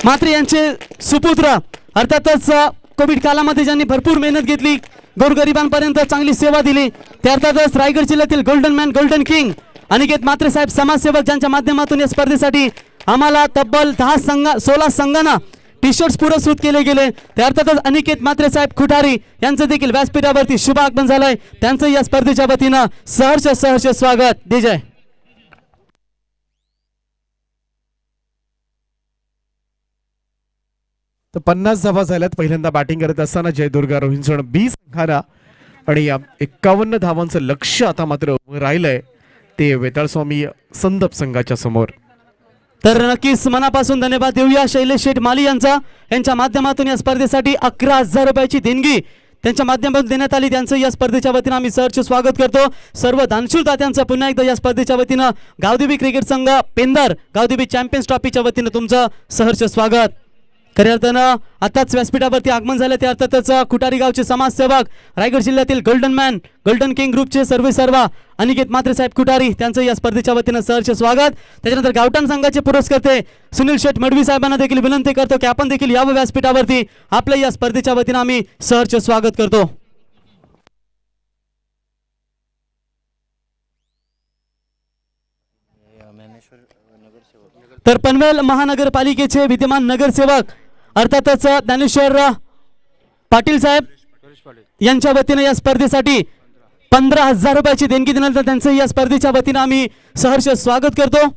मात्रे यांचे सुपुत्र, अर्थातच कोविड काळामध्ये ज्यांनी भरपूर मेहनत घेतली, गोरगरिबांपर्यंत चांगली सेवा दिली, त्या अर्थातच रायगड जिल्ह्यातील golden man, golden king Aniket Mhatre साहेब समाजसेवक ज्यांच्या माध्यमातून या स्पर्धेसाठी आम्हाला तब्बल 16 संघांना टी शर्ट्स पुरस्कृत केले गेले. त्या अर्थातच अनिकेत मात्रे साहेब खुटारी यांचं देखील व्यासपीठावरती शुभ आगमन झालंय, त्यांचं या स्पर्धेच्या वतीनं सहर्ष स्वागत. जय. तर 50 धावा झाल्यात. पहिल्यांदा बॅटिंग करत असताना जयदुर्गा रोहिंसण बी संघाला आणि 51 धावांचं लक्ष आता मात्र उभं राहिलंय ते वेताळस्वामी संदप संघाच्या समोर. तर नक्कीच मनापासून धन्यवाद देऊया शैलेश शेठ माली यांच्या माध्यमातून या स्पर्धेसाठी 11,000 रुपयाची देणगी त्यांच्या माध्यमातून देण्यात आली. त्यांचं या स्पर्धेच्या वतीनं आम्ही सहर्ष स्वागत करतो. सर्व दानशूर दात्यांचं पुन्हा एकदा या स्पर्धेच्या वतीनं गावदेवी क्रिकेट संघ पेंदर गावदेवी चॅम्पियन्स ट्रॉफीच्या वतीनं तुमचं सहर्ष स्वागत. खऱ्या अर्थानं आताच व्यासपीठावरती आगमन झालं ते अर्थातच खुटारी गावचे समाजसेवक, रायगड जिल्ह्यातील गोल्डन मॅन, गोल्डन किंग ग्रुपचे सर्व अनिकेत मात्रे साहेब खुटारी त्यांचं या स्पर्धेच्या वतीनं सहर्ष स्वागत. त्याच्यानंतर गावठाण संघाचे पुरस्कर्ते सुनील शेठ मडवी साहेबांना देखील विनंती करतो की आपण देखील यावं व्यासपीठावरती, आपल्या या स्पर्धेच्या वतीनं आम्ही सहर्ष स्वागत करतो. तर पनवेल महानगरपालिकेचे विद्यमान नगरसेवक अर्थातच ज्ञानेश्वर पाटील साहेब यांच्या वतीने या स्पर्धेसाठी 15,000 रुपयाची देणगी दिल्यानंतर त्यांचं या स्पर्धेच्या वतीने आम्ही सहर्ष स्वागत करतो.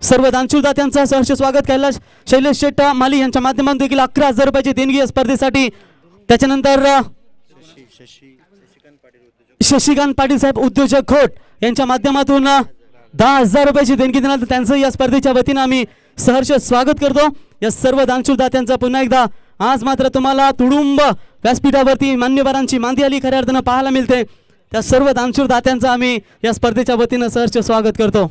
सर्व दानशूर दात्यांचं सहर्ष स्वागत केलं. शैलेश शेठ माली यांच्या माध्यमातून देखील 11,000 रुपयाची देणगी या स्पर्धेसाठी. त्याच्यानंतर शशिकांत पाटील साहेब उद्योजक खोट यांच्या माध्यमातून 10,000 रुपयाची देणगी देण्यात त्यांचं या स्पर्धेच्या वतीनं आम्ही सहर्ष स्वागत करतो. या सर्व दानशूर दात्यांचा पुन्हा एकदा आज मात्र तुम्हाला तुडुंब व्यासपीठावरती मान्यवरांची मांदी आली खऱ्या अर्थानं पाहायला मिळते. त्या सर्व दानशूर दात्यांचं आम्ही या स्पर्धेच्या वतीनं सहर्ष स्वागत करतो.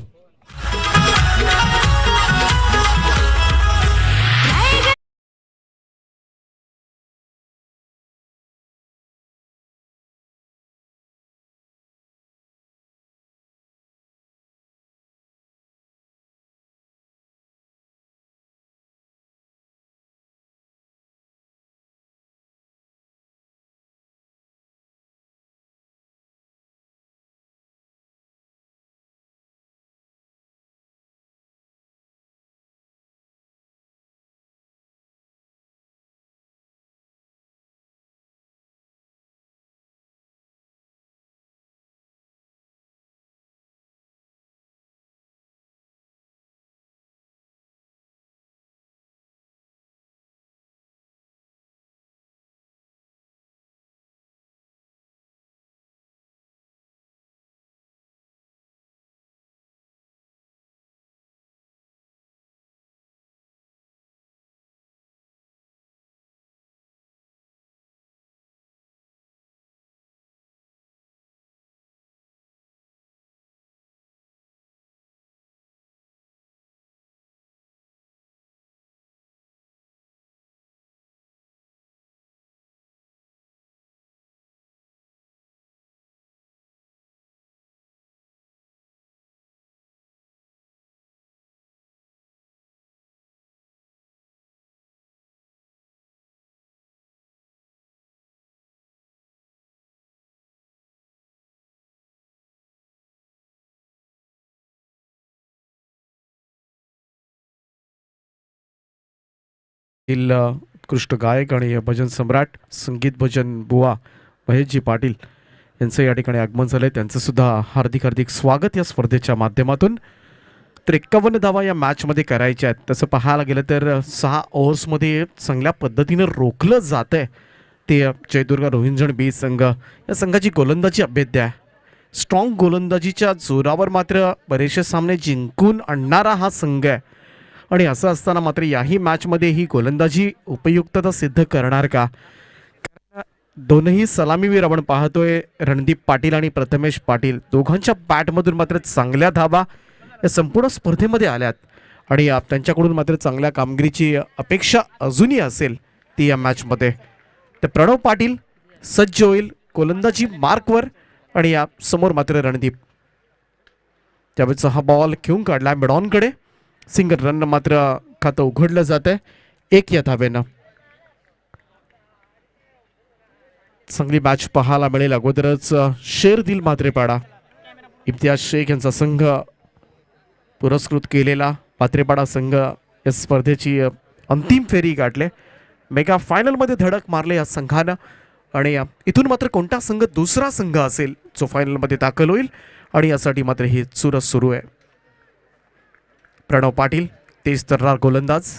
उत्कृष्ट गायक आणि भजन सम्राट संगीत भजन बुवा महेशजी पाटील यांचं या ठिकाणी आगमन झालंय. त्यांचं सुद्धा हार्दिक हार्दिक स्वागत या स्पर्धेच्या माध्यमातून. तर 51 धावा या मॅचमध्ये करायच्या आहेत. तसं पाहायला गेलं तर 6 ओव्हर्समध्ये चांगल्या पद्धतीनं रोखलं जात आहे ते जयदुर्ग रोहिंजण बी संघ. या संघाची गोलंदाजी अभेद्य आहे. स्ट्रॉंग गोलंदाजीच्या जोरावर मात्र बरेचसे सामने जिंकून आणणारा हा संघ आहे. आणि असं असताना मात्र याही मॅचमध्ये ही गोलंदाजी उपयुक्तता सिद्ध करणार का? दोनही सलामीवीर आपण पाहतोय, रणदीप पाटील आणि प्रथमेश पाटील. दोघांच्या बॅटमधून मात्र चांगल्या धावा या संपूर्ण स्पर्धेमध्ये आल्यात आणि त्यांच्याकडून मात्र चांगल्या कामगिरीची अपेक्षा अजूनही असेल ती या मॅचमध्ये. तर प्रणव पाटील सज्ज होईल गोलंदाजी मार्कवर आणि या समोर मात्र रणदीप. त्यावेळेचा हा बॉल घेऊन काढला मिडॉनकडे. सिंगल रन मात्र खातं उघडलं जात आहे 1 या धावेनं. चांगली मॅच पाहायला मिळेल. अगोदरच शेर दिल मात्रेपाडा इम्तियाज शेख यांचा संघ पुरस्कृत केलेला मात्रेपाडा संघ या स्पर्धेची अंतिम फेरी गाठले. मेगा फायनलमध्ये धडक मारले या संघानं आणि इथून मात्र कोणता संघ दुसरा संघ असेल जो फायनलमध्ये दाखल होईल आणि यासाठी मात्र ही चुरस सुरू आहे. प्रणव पाटील तेज तर्रार गोलंदाज.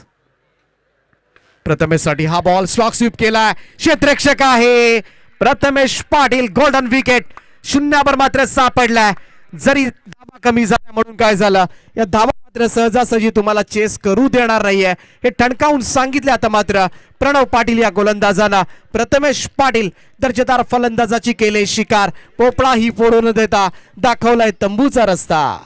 प्रथमेशसाठी हा बॉल स्लॉक स्वीप केला. क्षेत्ररक्षक आहे प्रथमेश पाटील. Golden wicket. शून्यावर मात्र सापडलाय. जरी धावा कमी झाला म्हणून काय झालं, या धावा मात्र सहजासहजी तुम्हाला चेस करू देणार नाहीये हे ठणकावून सांगितले. आता मात्र प्रणव पाटील या गोलंदाजानं प्रथमेश पाटील दर्जेदार फलंदाजाची केले शिकार. पोपळा ही फोडू न देता दाखवलाय तंबूचा रस्ता.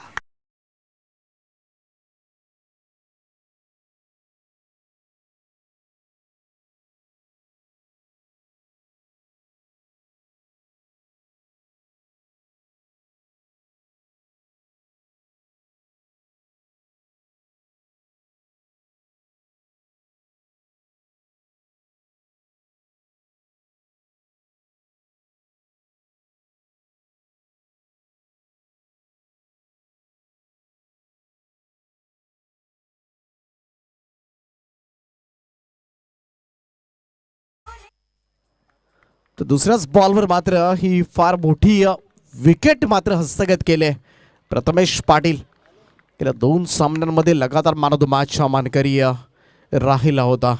तर दुसऱ्याच बॉलवर मात्र ही फार मोठी विकेट मात्र हस्तगत केले प्रथमेश पाटील. गेल्या 2 सामन्यांमध्ये लगातार मॅन ऑफ द मॅच हा मानकरी राहिला होता.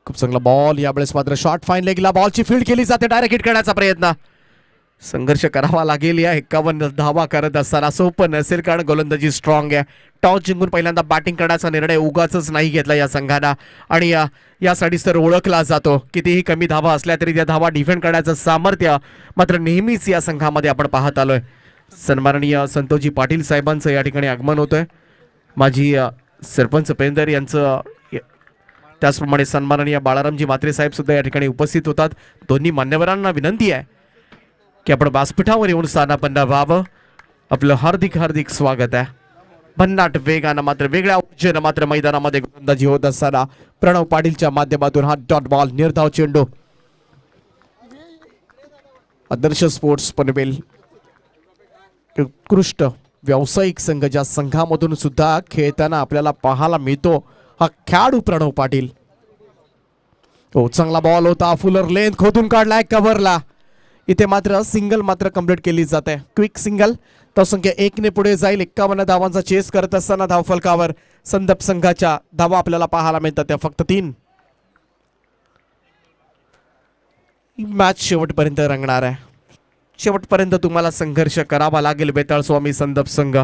खूप चांगला बॉल. यावेळेस मात्र शॉर्ट फाईन लेगला बॉलची फील्ड केली जाते. डायरेक्ट हिट करण्याचा प्रयत्न. संघर्ष करावा लागेल या 51 धावा करत असताना. सोपं नसेल कारण गोलंदाजी स्ट्रॉंग आहे. टॉस जिंकून पहिल्यांदा बॅटिंग करण्याचा निर्णय उगाचच नाही घेतला या संघानं आणि यासाठीच तर ओळखला जातो. कितीही कमी धावा असल्या तरी त्या धावा डिफेंड करण्याचं सामर्थ्य मात्र नेहमीच या संघामध्ये आपण पाहत आलोय. सन्माननीय संतोषजी पाटील साहेबांचं या ठिकाणी आगमन होतंय. माजी सरपंच पेंदर यांचं, त्याचप्रमाणे सन्माननीय बाळारामजी म्हात्रे साहेब सुद्धा या ठिकाणी उपस्थित होतात. दोन्ही मान्यवरांना विनंती आहे की आपण व्यासपीठावर येऊन स्थानापन्न व्हावं. आपलं हार्दिक हार्दिक स्वागत आहे. भन्नाट वेगानं मात्र वेगळ्या ऊर्जेनं मात्र मैदानामध्ये गोलंदाजी होत असताना प्रणव पाटीलच्या माध्यमातून हा डॉट बॉल निर्धाव चेंडू. आदर्श स्पोर्ट्स पनवेल उत्कृष्ट व्यावसायिक संघ ज्या संघामधून सुद्धा खेळताना आपल्याला पाहायला मिळतो हा खेळाडू प्रणव पाटील. हो, चांगला बॉल होता. फुलर लेंथ खोदून काढलाय कव्हरला. इथे मात्र सिंगल मात्र कंप्लीट केली जाते. Quick single. धावसंख्या 1 ने पुढे जाईल. 51 धावांचा चेस करत असताना धावफलकावर संदप संघाच्या धावा आपल्याला पाहायला मिळतात त्या फक्त 3. मॅच शेवटपर्यंत रंगणार आहे. शेवटपर्यंत तुम्हाला संघर्ष करावा लागेल बेताळ स्वामी संदप संघ,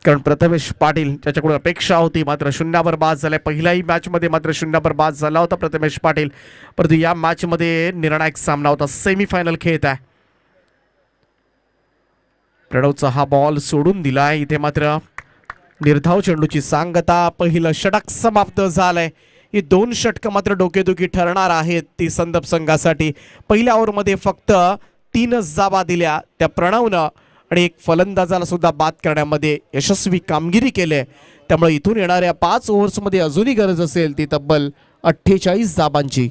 कारण प्रथमेश पाटील ज्याच्याकडून अपेक्षा होती मात्र शून्यावर बाद झाल्या. पहिल्याही मॅचमध्ये मात्र शून्यावर बाद झाला होता प्रथमेश पाटील, परंतु या मॅचमध्ये निर्णायक सामना होता. सेमीफायनल खेळत आहे. प्रणवचा हा बॉल सोडून दिलाय. इथे मात्र निर्धाव चेंडूची सांगता. पहिलं षटक समाप्त झालंय. ही 2 षटकं मात्र डोकेदुखी ठरणार आहेत ती संदप संघासाठी. पहिल्या ओव्हरमध्ये फक्त 3च धावा दिल्या त्या प्रणवनं आणि एक फलंदाजाला सुद्धा बाद करण्यामध्ये यशस्वी कामगिरी केली. त्यामुळे इथून येणाऱ्या 5 ओव्हर्समध्ये अजूनही गरज असेल ती तब्बल 48 धाबांची.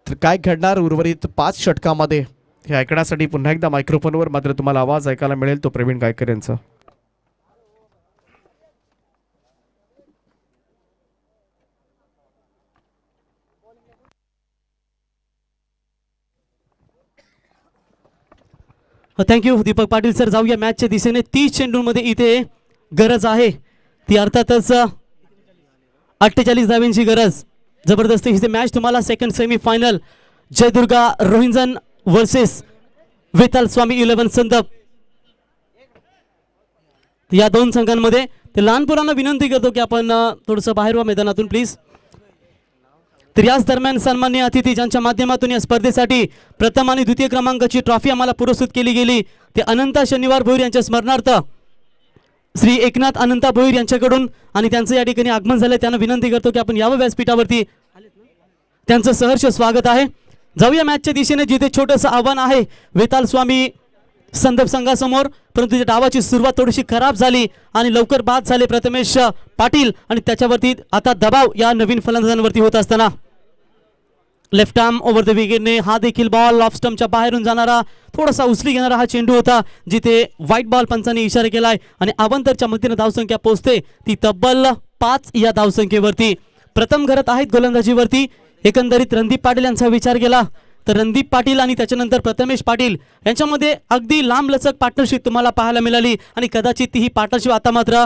तर काय घडणार उर्वरित 5 षटकामध्ये हे ऐकण्यासाठी पुन्हा एकदा मायक्रोफोनवर मात्र तुम्हाला आवाज ऐकायला मिळेल तो प्रवीण गायकर यांचा. Thank you Deepak Patil sir. जाऊया मॅचच्या दिशेने. 30 चेंडूंमध्ये इथे गरज आहे ती अर्थातच 48 धाव्यांची गरज. जबरदस्त ही मॅच तुम्हाला सेकंड सेमीफायनल जयदुर्गा रोहिंजन वर्सेस वेताल स्वामी 11 संदप या 2 संघांमध्ये. ते लहान पोरांना विनंती करतो की आपण थोडंसं बाहेर व्हा मैदानातून प्लीज. तर याच दरम्यान सन्माननीय अतिथी ज्यांच्या माध्यमातून या स्पर्धेसाठी प्रथम आणि द्वितीय क्रमांकाची ट्रॉफी आम्हाला पुरस्कृत केली गेली ते अनंता शनिवार भोईर यांच्या स्मरणार्थ श्री एकनाथ अनंता भोईर यांच्याकडून आणि त्यांचं या ठिकाणी आगमन झालं. त्यांना विनंती करतो की आपण यावं व्यासपीठावरती. त्यांचं सहर्ष स्वागत आहे. जाऊया मॅचच्या दिशेने जिथे छोटंसं आव्हान आहे वेताल स्वामी संदप संघासमोर, परंतु त्या डावाची सुरुवात थोडीशी खराब झाली आणि लवकर बाद झाले प्रथमेश पाटील आणि त्याच्यावरती आता दबाव या नवीन फलंदाजांवरती होत असताना लेफ्ट आर्म ओव्हर द विकेटने हा देखील बॉल ऑफ स्टंपच्या बाहेरून जाणारा थोडासा उचली घेणारा हा चेंडू होता जिथे व्हाईट बॉल पंचांनी इशारा केलाय आणि अवांतरच्या मदतीने धावसंख्या पोहोचते ती तब्बल 5 या धावसंख्येवरती. प्रथम घरात आहेत गोलंदाजीवरती. एकंदरीत रणदीप पाटील यांचा विचार केला तर रणदीप पाटील आणि त्याच्यानंतर प्रथमेश पाटील यांच्यामध्ये अगदी लांब लचक पार्टनरशिप तुम्हाला पाहायला मिळाली आणि कदाचित ही पार्टनरशिप आता मात्र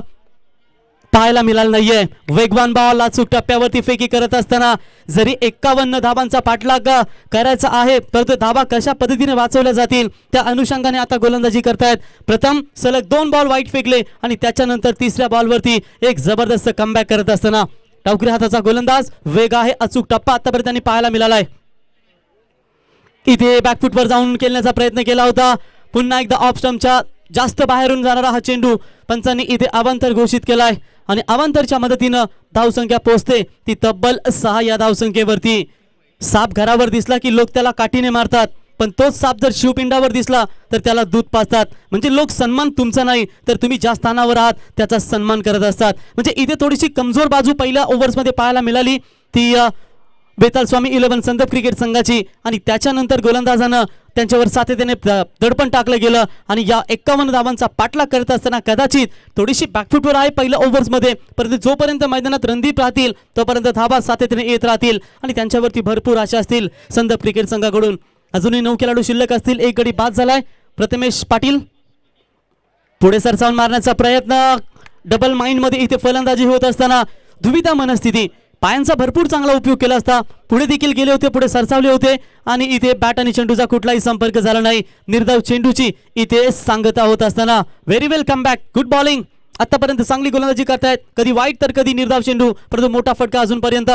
पाहायला मिळालं नाहीये. वेगवान बॉल अचूक टप्प्यावरती फेकी करत असताना जरी 51 धाबांचा पाठलाग करायचा आहे परंतु धाबा कशा पद्धतीने वाचवल्या जातील त्या अनुषंगाने आता गोलंदाजी करतायत. प्रथम सलग 2 बॉल वाईट फेकले आणि त्याच्यानंतर तिसऱ्या बॉलवरती एक जबरदस्त कमबॅक करत असताना डावखुरी हाताचा गोलंदाज. वेग आहे, अचूक टप्पा आतापर्यंत त्यांनी पाहायला मिळालाय. इथे बॅकफुटवर जाऊन खेळण्याचा प्रयत्न केला होता. पुन्हा एकदा ऑफ स्टंपच्या जास्त बाहेरून जाणारा हा चेंडू पंचांनी इथे अवांतर घोषित केलाय आणि अवांतरच्या मदतीनं धावसंख्या पोहोचते ती तब्बल 6 या धावसंख्येवरती. साप घरावर दिसला की लोक त्याला काठीने मारतात पण तोच साप जर शिवपिंडावर दिसला तर त्याला दूध पाजतात. म्हणजे लोक सन्मान तुमचा नाही तर तुम्ही ज्या स्थानावर आहात त्याचा सन्मान करत असतात. म्हणजे इथे थोडीशी कमजोर बाजू पहिल्या ओव्हर्समध्ये पाहायला मिळाली ती बेताल स्वामी 11 संदप क्रिकेट संघाची आणि त्याच्यानंतर गोलंदाजानं त्यांच्यावर सातत्याने दडपण टाकलं गेलं आणि या 51 धावांचा पाठलाग करत असताना कदाचित थोडीशी बॅकफुटवर आहे पहिल्या ओव्हर्समध्ये परंतु जोपर्यंत मैदानात रणदीप राहतील तोपर्यंत धावा सातत्याने येत राहतील आणि त्यांच्यावरती भरपूर आशा असतील संदप क्रिकेट संघाकडून. अजूनही 9 खेळाडू शिल्लक असतील. एक गडी बाद झालाय. प्रथमेश पाटील पुढे सरसावून मारण्याचा प्रयत्न. डबल माइंड मध्ये इथे फलंदाजी होत असताना दुविधा मनस्थिती. पायांचा भरपूर चांगला उपयोग केला असता. पुढे देखील गेले होते, पुढे सरसावले होते आणि इथे बॅट आणि चेंडूचा कुठलाही संपर्क झाला नाही. निर्धाव चेंडूची इथे सांगता होत असताना very well come back. Good bowling. आतापर्यंत चांगली गोलंदाजी करतायत. कधी वाईट तर कधी निर्धाव चेंडू, परंतु मोठा फटका अजूनपर्यंत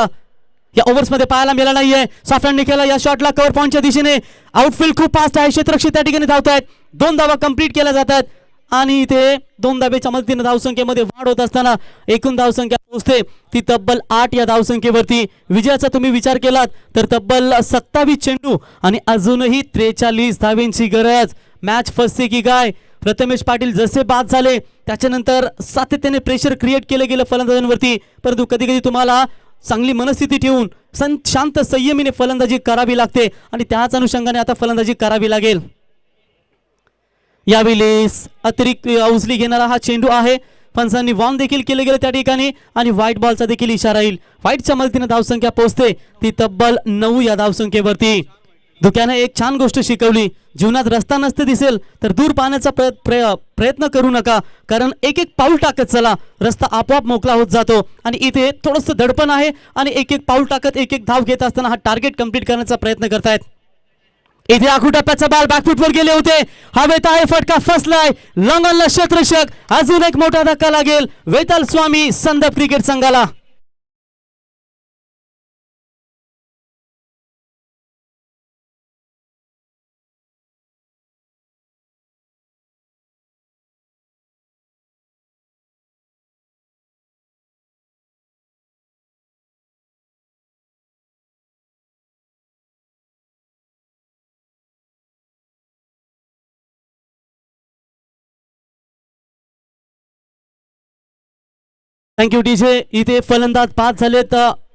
या ओव्हर्स मध्ये पाहायला मिळाला नाहीये. सॉफ्टहँड केला या शॉटला कव्हर पॉइंटच्या दिशेने. आउटफील्ड खूप फास्ट आहे. क्षेत्ररक्षक त्या ठिकाणी धावतायत. 2 धावा कंप्लीट केल्या जातात आणि इथे 2 धावेच्या मदतीने धावसंख्येमध्ये वाढ होत असताना एकूण धावसंख्या पोहोचते ती तब्बल 8 या धावसंख्येवरती. विजयाचा तुम्ही विचार केलात तर तब्बल 27 चेंडू आणि अजूनही 43 धावेंची गरज. मॅच फसते की काय? प्रथमेश पाटील जसे बाद झाले त्याच्यानंतर सातत्याने प्रेशर क्रिएट केलं गेलं फलंदाजांवरती, परंतु कधी कधी तुम्हाला चांगली मनस्थिती ठेवून शांत संयमीने फलंदाजी करावी लागते आणि त्याच अनुषंगाने आता फलंदाजी करावी लागेल. यावेळी अतिरिक्त उचली घेणारा हा चेंडू आहे. पंचांनी वॉर्न देखील केले गेले त्या ठिकाणी आणि व्हाईट बॉलचा देखील इशारा येईल. व्हाईटच्या मदतीने धावसंख्या पोहोचते ती तब्बल 9 या धावसंख्येवरती. धुक्याने एक छान गोष्ट शिकवली. जीवनात रस्ता नसते दिसेल तर दूर पाहण्याचा प्रयत्न करू नका, कारण एक एक पाऊल टाकत चला, रस्ता आपोआप मोकळा होत जातो. आणि इथे थोडंसं दडपण आहे आणि एक एक पाऊल टाकत एक एक धाव घेत असताना हा टार्गेट कंप्लीट करण्याचा प्रयत्न करतायत. इथे आखू टप्प्याचा बॉल बॅकफुटवर गेले होते. हवेत आहे, फटका फसलाय. लॉंग ऑनला क्षेत्ररक्षक. अजून एक मोठा धक्का लागेल वेताल स्वामी संदप क्रिकेट संघाला. Thank you DJ. इथे फलंदाज बाद झालेत.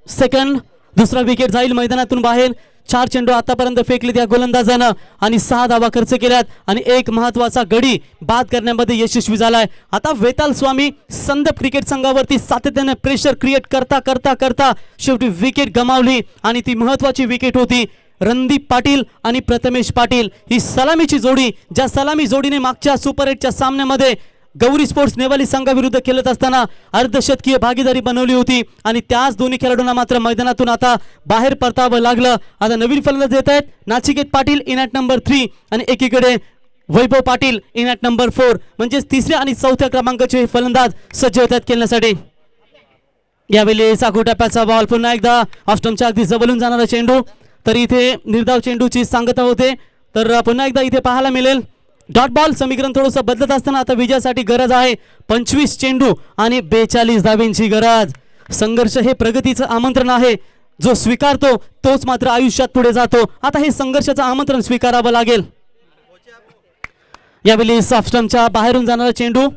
सेकंड दुसरा विकेट जाईल मैदानातून बाहेर. 4 चेंडू आतापर्यंत फेकले त्या गोलंदाजानं आणि 6 धावा खर्च केल्यात आणि एक महत्वाचा गडी बाद करण्यामध्ये यशस्वी झालाय. आता वेताल स्वामी संदप क्रिकेट संघावरती सातत्याने प्रेशर क्रिएट करता करता करता शेवटी विकेट गमावली आणि ती महत्वाची विकेट होती. रणदीप पाटील आणि प्रथमेश पाटील ही सलामीची जोडी, ज्या सलामी जोडीने मागच्या सुपर 8च्या सामन्यामध्ये गौरी स्पोर्ट्स नेवाली संघाविरुद्ध खेळत असताना अर्धशतकीय भागीदारी बनवली होती आणि त्याच दोन्ही खेळाडूंना मात्र मैदानातून आता बाहेर परतावं लागलं. आता नवीन फलंदाज येत आहेत. Nachiket Patil in at number 3 आणि एकीकडे Vaibhav Patil in at number 4, म्हणजे तिसऱ्या आणि चौथ्या क्रमांकाचे फलंदाज सज्ज होत आहेत खेळण्यासाठी. यावेळी साखू टप्प्याचा बॉल पुन्हा एकदा ऑफस्टंपच्या अगदी जवळून जाणारा चेंडू. तर इथे निर्धाव चेंडूची सांगता होते. तर पुन्हा एकदा इथे पाहायला मिळेल डॉट बॉल. समीकरण थोडंसं बदलत असताना आता विजयासाठी गरज आहे 25 चेंडू आणि 42 धावेंची गरज. संघर्ष हे प्रगतीचं आमंत्रण आहे. जो स्वीकारतो तोच मात्र आयुष्यात पुढे जातो. आता हे संघर्षाचं आमंत्रण स्वीकारावं लागेल. यावेळी सॉफ्टस्टंपच्या बाहेरून जाणारा चेंडू.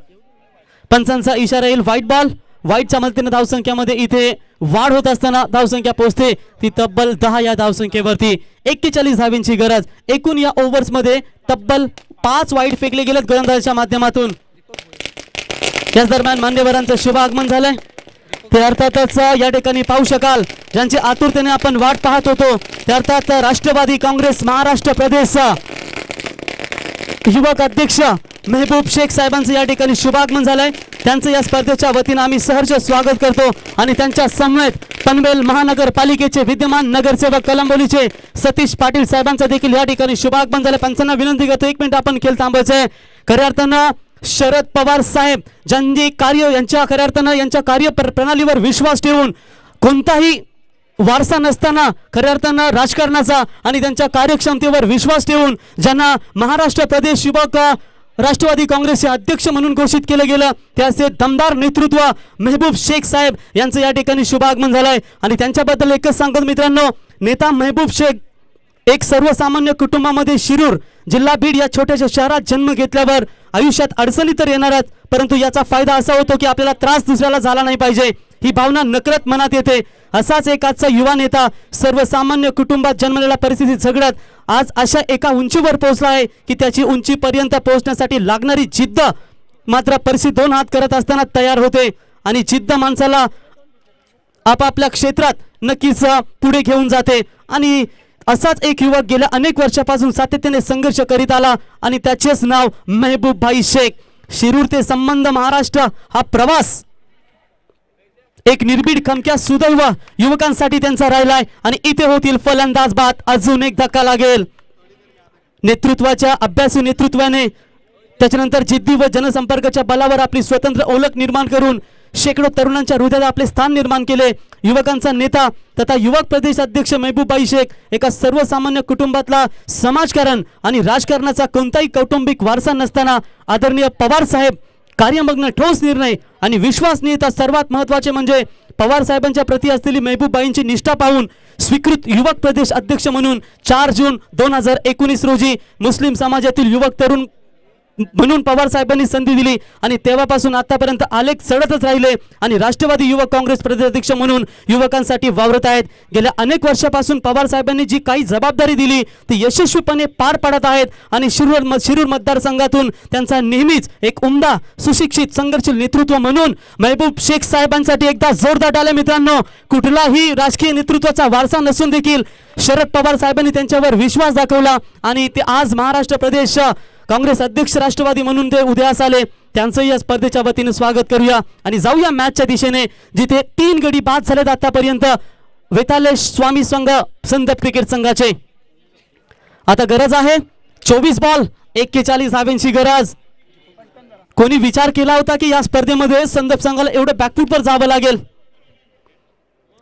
पंचांचा इशारा येईल व्हाईट बॉल. व्हाईटच्या मदतीने धावसंख्यामध्ये इथे वाढ होत असताना धावसंख्या पोहोचते ती तब्बल 10 या धावसंख्येवरती. 41 धावेंची गरज. एकूण या ओव्हर्स मध्ये तब्बल 5 वाईट फेकले गेलेत गोलंदाजाच्या माध्यमातून. याच दरम्यान मान्यवरांचं शुभ आगमन झालंय. ते अर्थातच या ठिकाणी पाहू शकाल ज्यांची आतुरतेने आपण वाट पाहत होतो. ते अर्थात राष्ट्रवादी काँग्रेस महाराष्ट्र प्रदेश युवक अध्यक्ष मेहबूब शेख साहेबांचं या ठिकाणी शुभागमन झालंय. त्यांचं या स्पर्धेच्या वतीनं आम्ही सहर्ष स्वागत करतो आणि त्यांच्या समवेत पनवेल महानगरपालिकेचे विद्यमान नगरसेवक कलंबोलीचे सतीश पाटील साहेबांचं देखील या ठिकाणी शुभागमन झालं. पंचांना विनंती करतो 1 मिनिट आपण खेळ थांबायचंय. खऱ्या अर्थानं शरद पवार साहेब ज्यांचे कार्य यांच्या खऱ्या अर्थानं यांच्या कार्य प्रणालीवर विश्वास ठेवून कोणताही वारसा नसताना खऱ्या अर्थानं राजकारणाचा आणि त्यांच्या कार्यक्षमतेवर विश्वास ठेवून ज्यांना महाराष्ट्र प्रदेश युवक राष्ट्रवादी काँग्रेसचे अध्यक्ष म्हणून घोषित केलं गेलं त्याचे दमदार नेतृत्व मेहबूब शेख साहेब यांचं या ठिकाणी शुभागमन झालंय. आणि त्यांच्याबद्दल एकच सांगतो मित्रांनो, नेता मेहबूब शेख एक सर्वसामान्य कुटुंबामध्ये शिरूर जिल्हा बीड या छोट्याशा शहरात जन्म घेतल्यावर आयुष्यात अडचणी तर येणारच, परंतु याचा फायदा असा होतो की आपल्याला त्रास दुसऱ्याला झाला नाही पाहिजे ही भावना नकळत मनात येते. असाच एक आजचा युवा नेता सर्वसामान्य कुटुंबात जन्मलेला परिस्थितीत झगडत आज अशा एका उंचीवर पोहोचला आहे की त्याची उंचीपर्यंत पोहोचण्यासाठी लागणारी जिद्द मात्र परिस्थिती 2 हात करत असताना तयार होते. आणि जिद्द माणसाला आपापल्या क्षेत्रात नक्कीच पुढे घेऊन जाते. आणि असाच एक युवक गेल्या अनेक वर्षापासून सातत्याने संघर्ष करीत आला आणि त्याचेच नाव मेहबूब भाई शेख. शिरूर ते संबंध महाराष्ट्र हा प्रवास एक निर्भीड खमक्या सुदैव युवकांसाठी त्यांचा राहिलाय आणि इथे होतील फलंदाज बाद. अजून एक धक्का लागेल. नेतृत्वाच्या अभ्यासू नेतृत्वाने त्याच्यानंतर जिद्दी व जनसंपर्काच्या बलावर आपली स्वतंत्र ओळख निर्माण करून शेकडो तरुणांच्या हृदयात आपले स्थान निर्माण केले. युवकांचा नेता तथा युवक प्रदेश अध्यक्ष मेहबूबभाई शेख एका सर्वसामान्य कुटुंबातला समाजकारण आणि राजकारणाचा कोणताही कौटुंबिक वारसा नसताना आदरणीय पवार साहेब कार्यमग्न ठोस निर्णय आणि विश्वसनीयता सर्वात महत्त्वाचे म्हणजे पवार साहेबांच्या प्रती असलेली मेहबूबबाईंची निष्ठा पाहून स्वीकृत युवक प्रदेश अध्यक्ष म्हणून 4 जून 2019 रोजी मुस्लिम समाजातील युवक तरुण म्हणून पवार साहेबांनी संधी दिली आणि तेव्हापासून आतापर्यंत आलेख चढतच राहिले आणि राष्ट्रवादी युवक काँग्रेस प्रदेशाध्यक्ष म्हणून युवकांसाठी वावरत आहेत. गेल्या अनेक वर्षापासून पवार साहेबांनी जी काही जबाबदारी दिली ती यशस्वीपणे पार पाडत आहेत आणि शिरूर मतदारसंघातून त्यांचा नेहमीच एक उमदा सुशिक्षित संघर्षशील नेतृत्व म्हणून मेहबूब शेख साहेबांसाठी एकदा जोरदार टाळ्या. मित्रांनो, कुठलाही राजकीय नेतृत्वाचा वारसा नसून देखील शरद पवार साहेबांनी त्यांच्यावर विश्वास दाखवला आणि ते आज महाराष्ट्र प्रदेश काँग्रेस अध्यक्ष राष्ट्रवादी म्हणून ते उदयास आले. त्यांचंही या स्पर्धेच्या वतीने स्वागत करूया आणि जाऊया मॅचच्या दिशेने, जिथे 3 गडी बाद झालेत आतापर्यंत वेताले स्वामी संघ संदप क्रिकेट संघाचे. आता गरज आहे 24 बॉल 41 धावांची गरज. कोणी विचार केला होता की या स्पर्धेमध्ये संदप संघाला एवढे बॅकफूटवर जावं लागेल?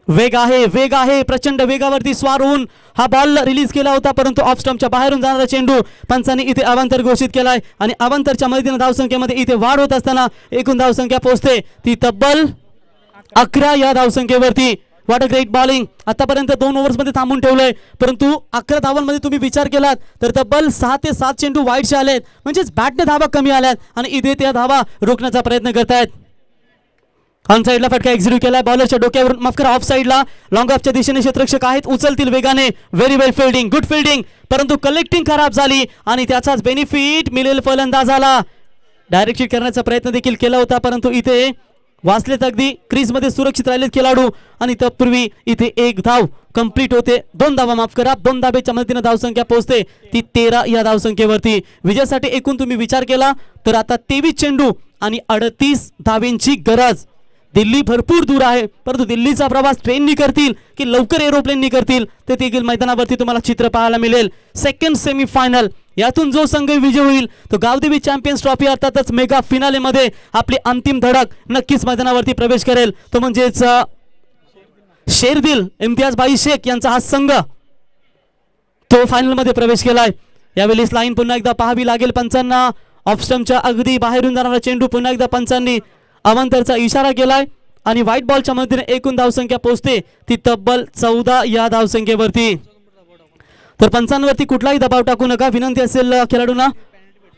वेग आहे प्रचंड वेगावरती स्वार होऊन हा बॉल रिलीज केला होता, परंतु ऑफ स्टंपच्या बाहेरून जाणारा चेंडू पंचांनी इथे अवांतर घोषित केलाय आणि अवांतरच्या मदतीने धावसंख्येमध्ये इथे वाढ होत असताना एकूण धावसंख्या पोहोचते ती तब्बल 11 या धावसंख्येवरती. What a great bowling. आतापर्यंत 2 ओव्हर्समध्ये थांबून ठेवलंय, परंतु 11 धावांमध्ये तुम्ही विचार केलात तर तब्बल 6 ते 7 चेंडू वाईटचे आलेत, म्हणजेच बॅटने धावा कमी आल्यात आणि इथे त्या धावा रोखण्याचा प्रयत्न करतायत. ऑन साइडला फटका एक्झिक्यूट केलाय बॉलरच्या डोक्यावरून, माफ करा ऑफ साइडला. लॉंग ऑफच्या दिशेने क्षेत्ररक्षक आहेत, उचलतील वेगाने. व्हेरी वेल फिल्डिंग, गुड फिल्डिंग, परंतु कलेक्टिंग खराब झाली आणि त्याचाच बेनिफिट मिळेल फलंदाजाला. डायरेक्ट हिट करण्याचा प्रयत्न देखील केला होता, परंतु इथे वाचलेत अगदी. क्रीजमध्ये सुरक्षित राहिलेत खेळाडू आणि तत्पूर्वी इथे 1 धाव कंप्लीट होते. 2 धावा, माफ करा 2 धावेच्या मदतीने धावसंख्या पोहोचते ती 13 या धावसंख्येवरती. विजयासाठी एकूण तुम्ही विचार केला तर आता 23 चेंडू आणि 38 धावेंची गरज. दिल्ली भरपूर दूर आहे, परंतु दिल्लीचा प्रवास ट्रेननी करतील की लवकर एरोप्लेननी करतील ते देखील मैदानावरती तुम्हाला चित्र पाहायला मिळेल. सेकंड सेमीफायनल यातून जो संघ विजय होईल तो गावदेवी चॅम्पियन्स ट्रॉफी अर्थातच मेगा फिनाले मध्ये आपली अंतिम धडक नक्कीच मैदानावरती प्रवेश करेल. तो म्हणजेच शेरदिल इम्तियाज भाई शेख यांचा हा संघ तो फायनल मध्ये प्रवेश केलाय. यावेळी लाईन पुन्हा एकदा पाहावी लागेल पंचांना. ऑफ स्टंपच्या अगदी बाहेरून जाणारा चेंडू पुन्हा एकदा पंचांनी अवांतरचा इशारा केलाय आणि व्हाईट बॉलच्या मदतीने एकूण धावसंख्या पोहोचते ती तब्बल 14 या धावसंख्येवरती. तर पंचांवरती कुठलाही दबाव टाकू नका, विनंती असेल खेळाडूंना.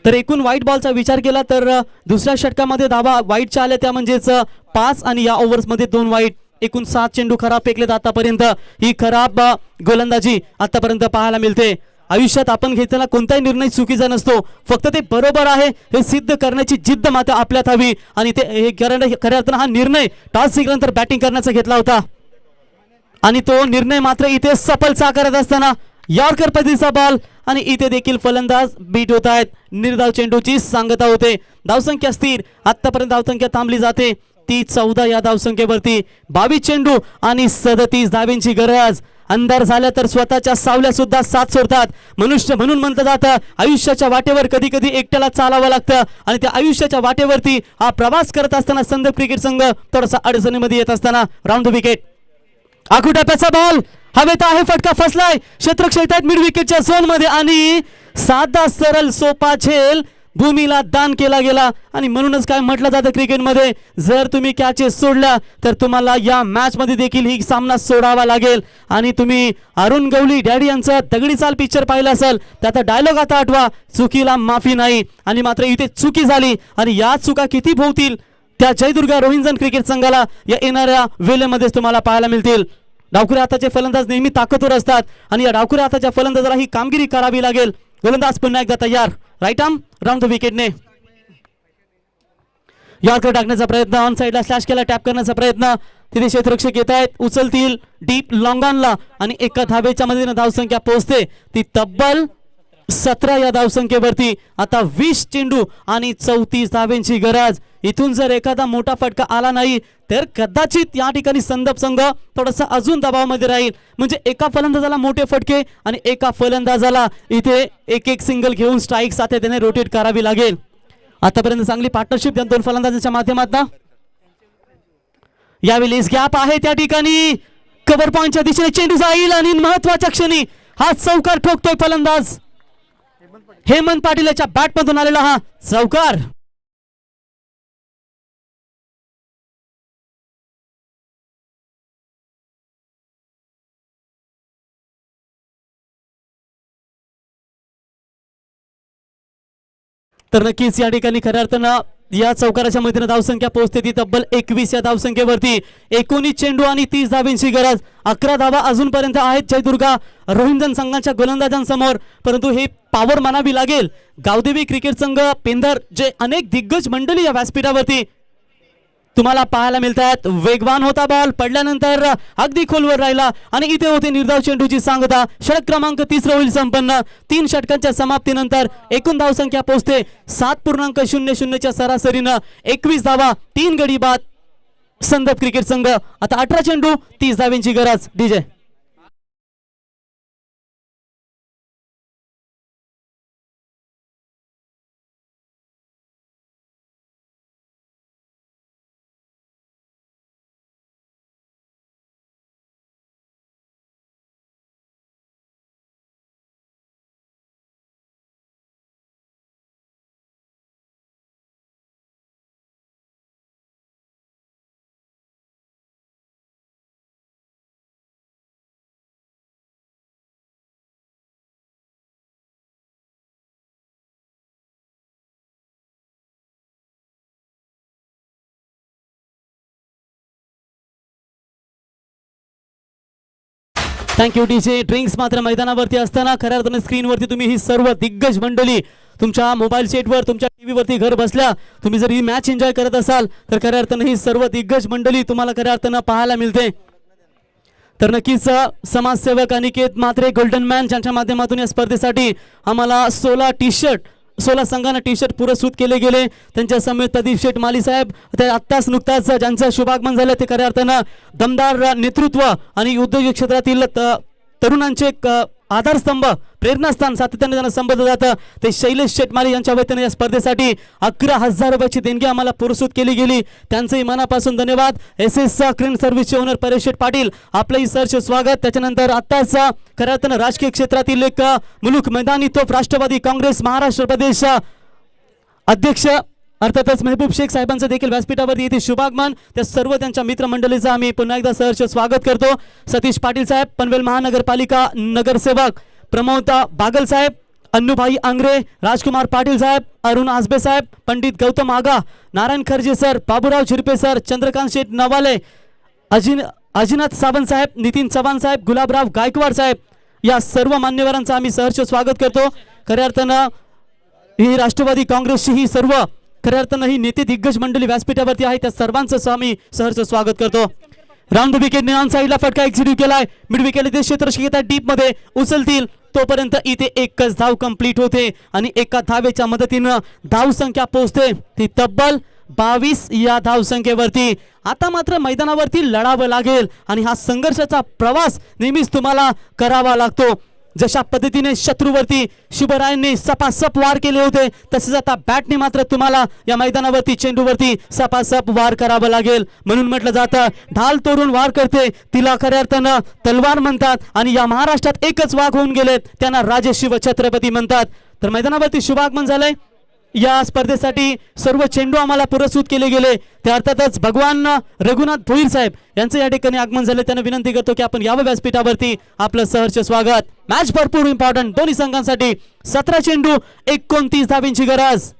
तर एकूण व्हाईट बॉलचा विचार केला तर दुसऱ्या षटकामध्ये धावा व्हाईटच्या आल्या, त्या म्हणजेच 5 आणि या ओव्हर्समध्ये 2 व्हाईट. एकूण 7 चेंडू खराब फेकलेत आतापर्यंत. ही खराब गोलंदाजी आतापर्यंत पाहायला मिळते. आयुष्यात आपण घेतलेला कोणताही निर्णय चुकीचा नसतो, फक्त ते बरोबर आहे हे सिद्ध करण्याची जिद्द मात्र आपल्यात हवी आणि ते खऱ्या अर्थानं हा निर्णय टॉस जिंकल्यानंतर बॅटिंग करण्याचा घेतला होता आणि तो निर्णय मात्र इथे सफल साकारत असताना यॉर्कर पद्धतीचा बॉल आणि इथे देखील फलंदाज बीट होत आहेत. निर्धाव चेंडूची सांगता होते. धावसंख्या स्थिर, आतापर्यंत धावसंख्या थांबली जाते ती 14 या धावसंख्येवरती. 22 चेंडू आणि 37 धावेंची गरज. अंधार झाल्या तर स्वतःच्या सावल्या सुद्धा साथ सोडतात. मनुष्य म्हणून म्हटलं जातं आयुष्याच्या वाटेवर कधी कधी एकट्याला चालावं लागतं आणि त्या आयुष्याच्या वाटेवरती हा प्रवास करत असताना संदप क्रिकेट संघ थोडासा अडचणीमध्ये येत असताना राऊंड द विकेट. आखुटाप्याचा बॉल हवेत आहे, फटका फसलाय. क्षेत्ररक्षक आहेत मिड विकेटच्या झोन मध्ये आणि साधा सरळ सोपा झेल भूमीला दान केला गेला आणि म्हणूनच काय म्हटलं जातं क्रिकेटमध्ये, जर तुम्ही कॅचेस सोडल्या तर तुम्हाला या मॅच मध्ये देखील ही सामना सोडावा लागेल. आणि तुम्ही अरुण गवळी डॅडी यांचा दगडी चाल पिक्चर पाहिला असेल, त्याचा डायलॉग आता आठवा, चुकीला माफी नाही. आणि मात्र इथे चुकी झाली आणि या चुका किती भोवतील त्या जयदुर्गा रोहिंजन क्रिकेट संघाला या येणाऱ्या वेळेमध्येच तुम्हाला पाहायला मिळतील. डावखुऱ्या हाताचे फलंदाज नेहमी ताकदवर असतात आणि या डावखुऱ्या हाताच्या फलंदाजाला ही कामगिरी करावी लागेल. गोलंदाज पुन्हा एकदा तयार. राईट आर्म राऊंड द विकेटने यॉर्कर टाकण्याचा प्रयत्न, ऑन साइडला स्लॅश केला, टॅप करण्याचा प्रयत्न. तिथे क्षेत्ररक्षक येत आहेत, उचलतील डीप लॉंगॉनला आणि एका धावेच्या मदतीने धावसंख्या पोहोचते ती तब्बल 17 या धावसंख्येवरती. आता 20 चेंडू आणि 34 धावेंची गरज. इथून जर एखादा मोठा फटका आला नाही तर कदाचित या ठिकाणी संदप संघ थोडासा अजून दबावामध्ये राहील. म्हणजे एका फलंदाजाला मोठे फटके आणि एका फलंदाजाला इथे एक एक सिंगल घेऊन स्ट्राईक सातत्याने रोटेट करावी लागेल. आतापर्यंत चांगली पार्टनरशिप या दोन फलंदाजांच्या माध्यमातून. यावेळी गॅप आहे त्या ठिकाणी कव्हर पॉइंटच्या दिशेने चेंडू जाईल आणि महत्वाच्या क्षणी हा चौकार ठोकतोय फलंदाज हेमंत पाटील याच्या बॅट मधून आलेला हा चौकार. तर नक्कीच या ठिकाणी खऱ्या अर्थानं या चौकाराच्या मदतीने धावसंख्या पोहोचते ती तब्बल 21 या धावसंख्येवरती. 19 चेंडू आणि 30 धावेंची गरज. 11 धावा अजूनपर्यंत आहेत जयदुर्गा रोहिंटन संघाच्या गोलंदाजांसमोर, परंतु हे पॉवर मानावी लागेल. गावदेवी क्रिकेट संघ पेंधर जे अनेक दिग्गज मंडळी या व्यासपीठावरती तुम्हाला पाहायला मिळतात. वेगवान होता बॉल, पडल्यानंतर अगदी खोलवर राहिला आणि इथे होते निर्धाव चेंडूची सांगता. षटक क्रमांक 3 होईल संपन्न. 3 षटकांच्या समाप्तीनंतर एकूण धावसंख्या पोहोचते 7.00 च्या सरासरीनं. 21 धावा 3 गडी बाद संदप क्रिकेट संघ. आता 18 चेंडू 30 धावेंची गरज. DJ thank you DJ. ड्रिंक्स मात्र मैदानावरती असताना खऱ्या अर्थाने स्क्रीनवरती तुम्ही ही सर्व दिग्गज मंडळी तुमच्या मोबाईल सेटवर तुमच्या टीव्हीवरती घर बसल्या तुम्ही जर ही मॅच एन्जॉय करत असाल तर खऱ्या अर्थाने ही सर्व दिग्गज मंडळी तुम्हाला खऱ्या अर्थानं पाहायला मिळते. तर नक्कीच समाजसेवक अनिकेत म्हात्रे गोल्डन मॅन ज्यांच्या माध्यमातून या स्पर्धेसाठी आम्हाला 16 संघांना टी शर्ट पुरस्कृत केले गेले. त्यांच्या समेत प्रदीप शेठ माली साहेब ते आत्ताच नुकताच ज्यांचं शुभागमन झालं ते खऱ्या अर्थानं दमदार नेतृत्व आणि उद्योग क्षेत्रातील तरुणांचे आधारस्तंभ प्रेरणास्थान सातत्याने त्यांना संबोधलं जातं. ते शैलेश शेटमाली यांच्या वतीने या स्पर्धेसाठी 11,000 रुपयाची देणगी आम्हाला पुरस्कृत केली गेली. त्यांचंही मनापासून धन्यवाद. SS क्रेन सर्व्हिसचे ओनर परेश शेठ पाटील आपलंही सहर्ष स्वागत. त्याच्यानंतर आत्ताच खऱ्या अर्थानं राजकीय क्षेत्रातील एक मुलूक मैदानी तोफ राष्ट्रवादी काँग्रेस महाराष्ट्र प्रदेश अध्यक्ष अर्थातच मेहबूब शेख साहेबांचं देखील व्यासपीठावरती येथे शुभागमन. त्या सर्व त्यांच्या मित्रमंडळीचं आम्ही पुन्हा एकदा सहर्ष स्वागत करतो. सतीश पाटील साहेब पनवेल महानगरपालिका नगरसेवक, प्रमोद बागल साहेब, अन्नूभाई आंग्रे, राजकुमार पाटील साहेब, अरुण आसबे साहेब, पंडित गौतम आगा, नारायण खर्जे सर, बाबूराव झिरपे सर, चंद्रकांत शेठ नवाले, अजिनाथ सावंत साहेब, नितीन चव्हाण साहेब, गुलाबराव गायकवाड साहेब या सर्व मान्यवरांचं आम्ही सहर्ष स्वागत करतो. खऱ्या अर्थानं ही राष्ट्रवादी काँग्रेसची ही सर्व खऱ्या अर्थानं ही नेते दिग्गज मंडळी व्यासपीठावरती आहे त्या सर्वांचं आम्ही सहर्ष स्वागत करतो. राऊंड द विकेट ऑन साईडला फटका एक्झिक्यूट केलाय. मिड विकेट इथे क्षेत्ररक्षक येतात डीप मध्ये उचलतील तोपर्यंत इथे एकच धाव कंप्लीट होते आणि एका धावेच्या मदतीनं धाव संख्या पोहोचते ती तब्बल 22 या धावसंख्येवरती. आता मात्र मैदानावरती लढावं लागेल आणि हा संघर्षाचा प्रवास नेहमीच तुम्हाला करावा लागतो. जशा पद्धतीने शत्रूवरती शिवरायांनी सपासप वार केले होते तसेच आता बॅटने मात्र तुम्हाला या मैदानावरती चेंडूवरती सपासप वार करावं लागेल. म्हणून म्हटलं जातं ढाल तोडून वार करते तिला खऱ्या अर्थानं तलवार म्हणतात आणि या महाराष्ट्रात एकच वाघ होऊन गेलेत त्यांना राजे शिव छत्रपती म्हणतात. तर मैदानावरती शुभागमन झालंय. या स्पर्धेसाठी सर्व चेंडू आम्हाला पुरस्कृत केले गेले. त्या अर्थातच भगवान रघुनाथ भोईर साहेब यांचं या ठिकाणी आगमन झाले. त्यांना विनंती करतो की आपण यावं व्यासपीठावरती. आपलं सहर्ष स्वागत. मॅच भरपूर इम्पॉर्टंट दोन्ही संघांसाठी. 17 चेंडू 29 धावेंची गरज.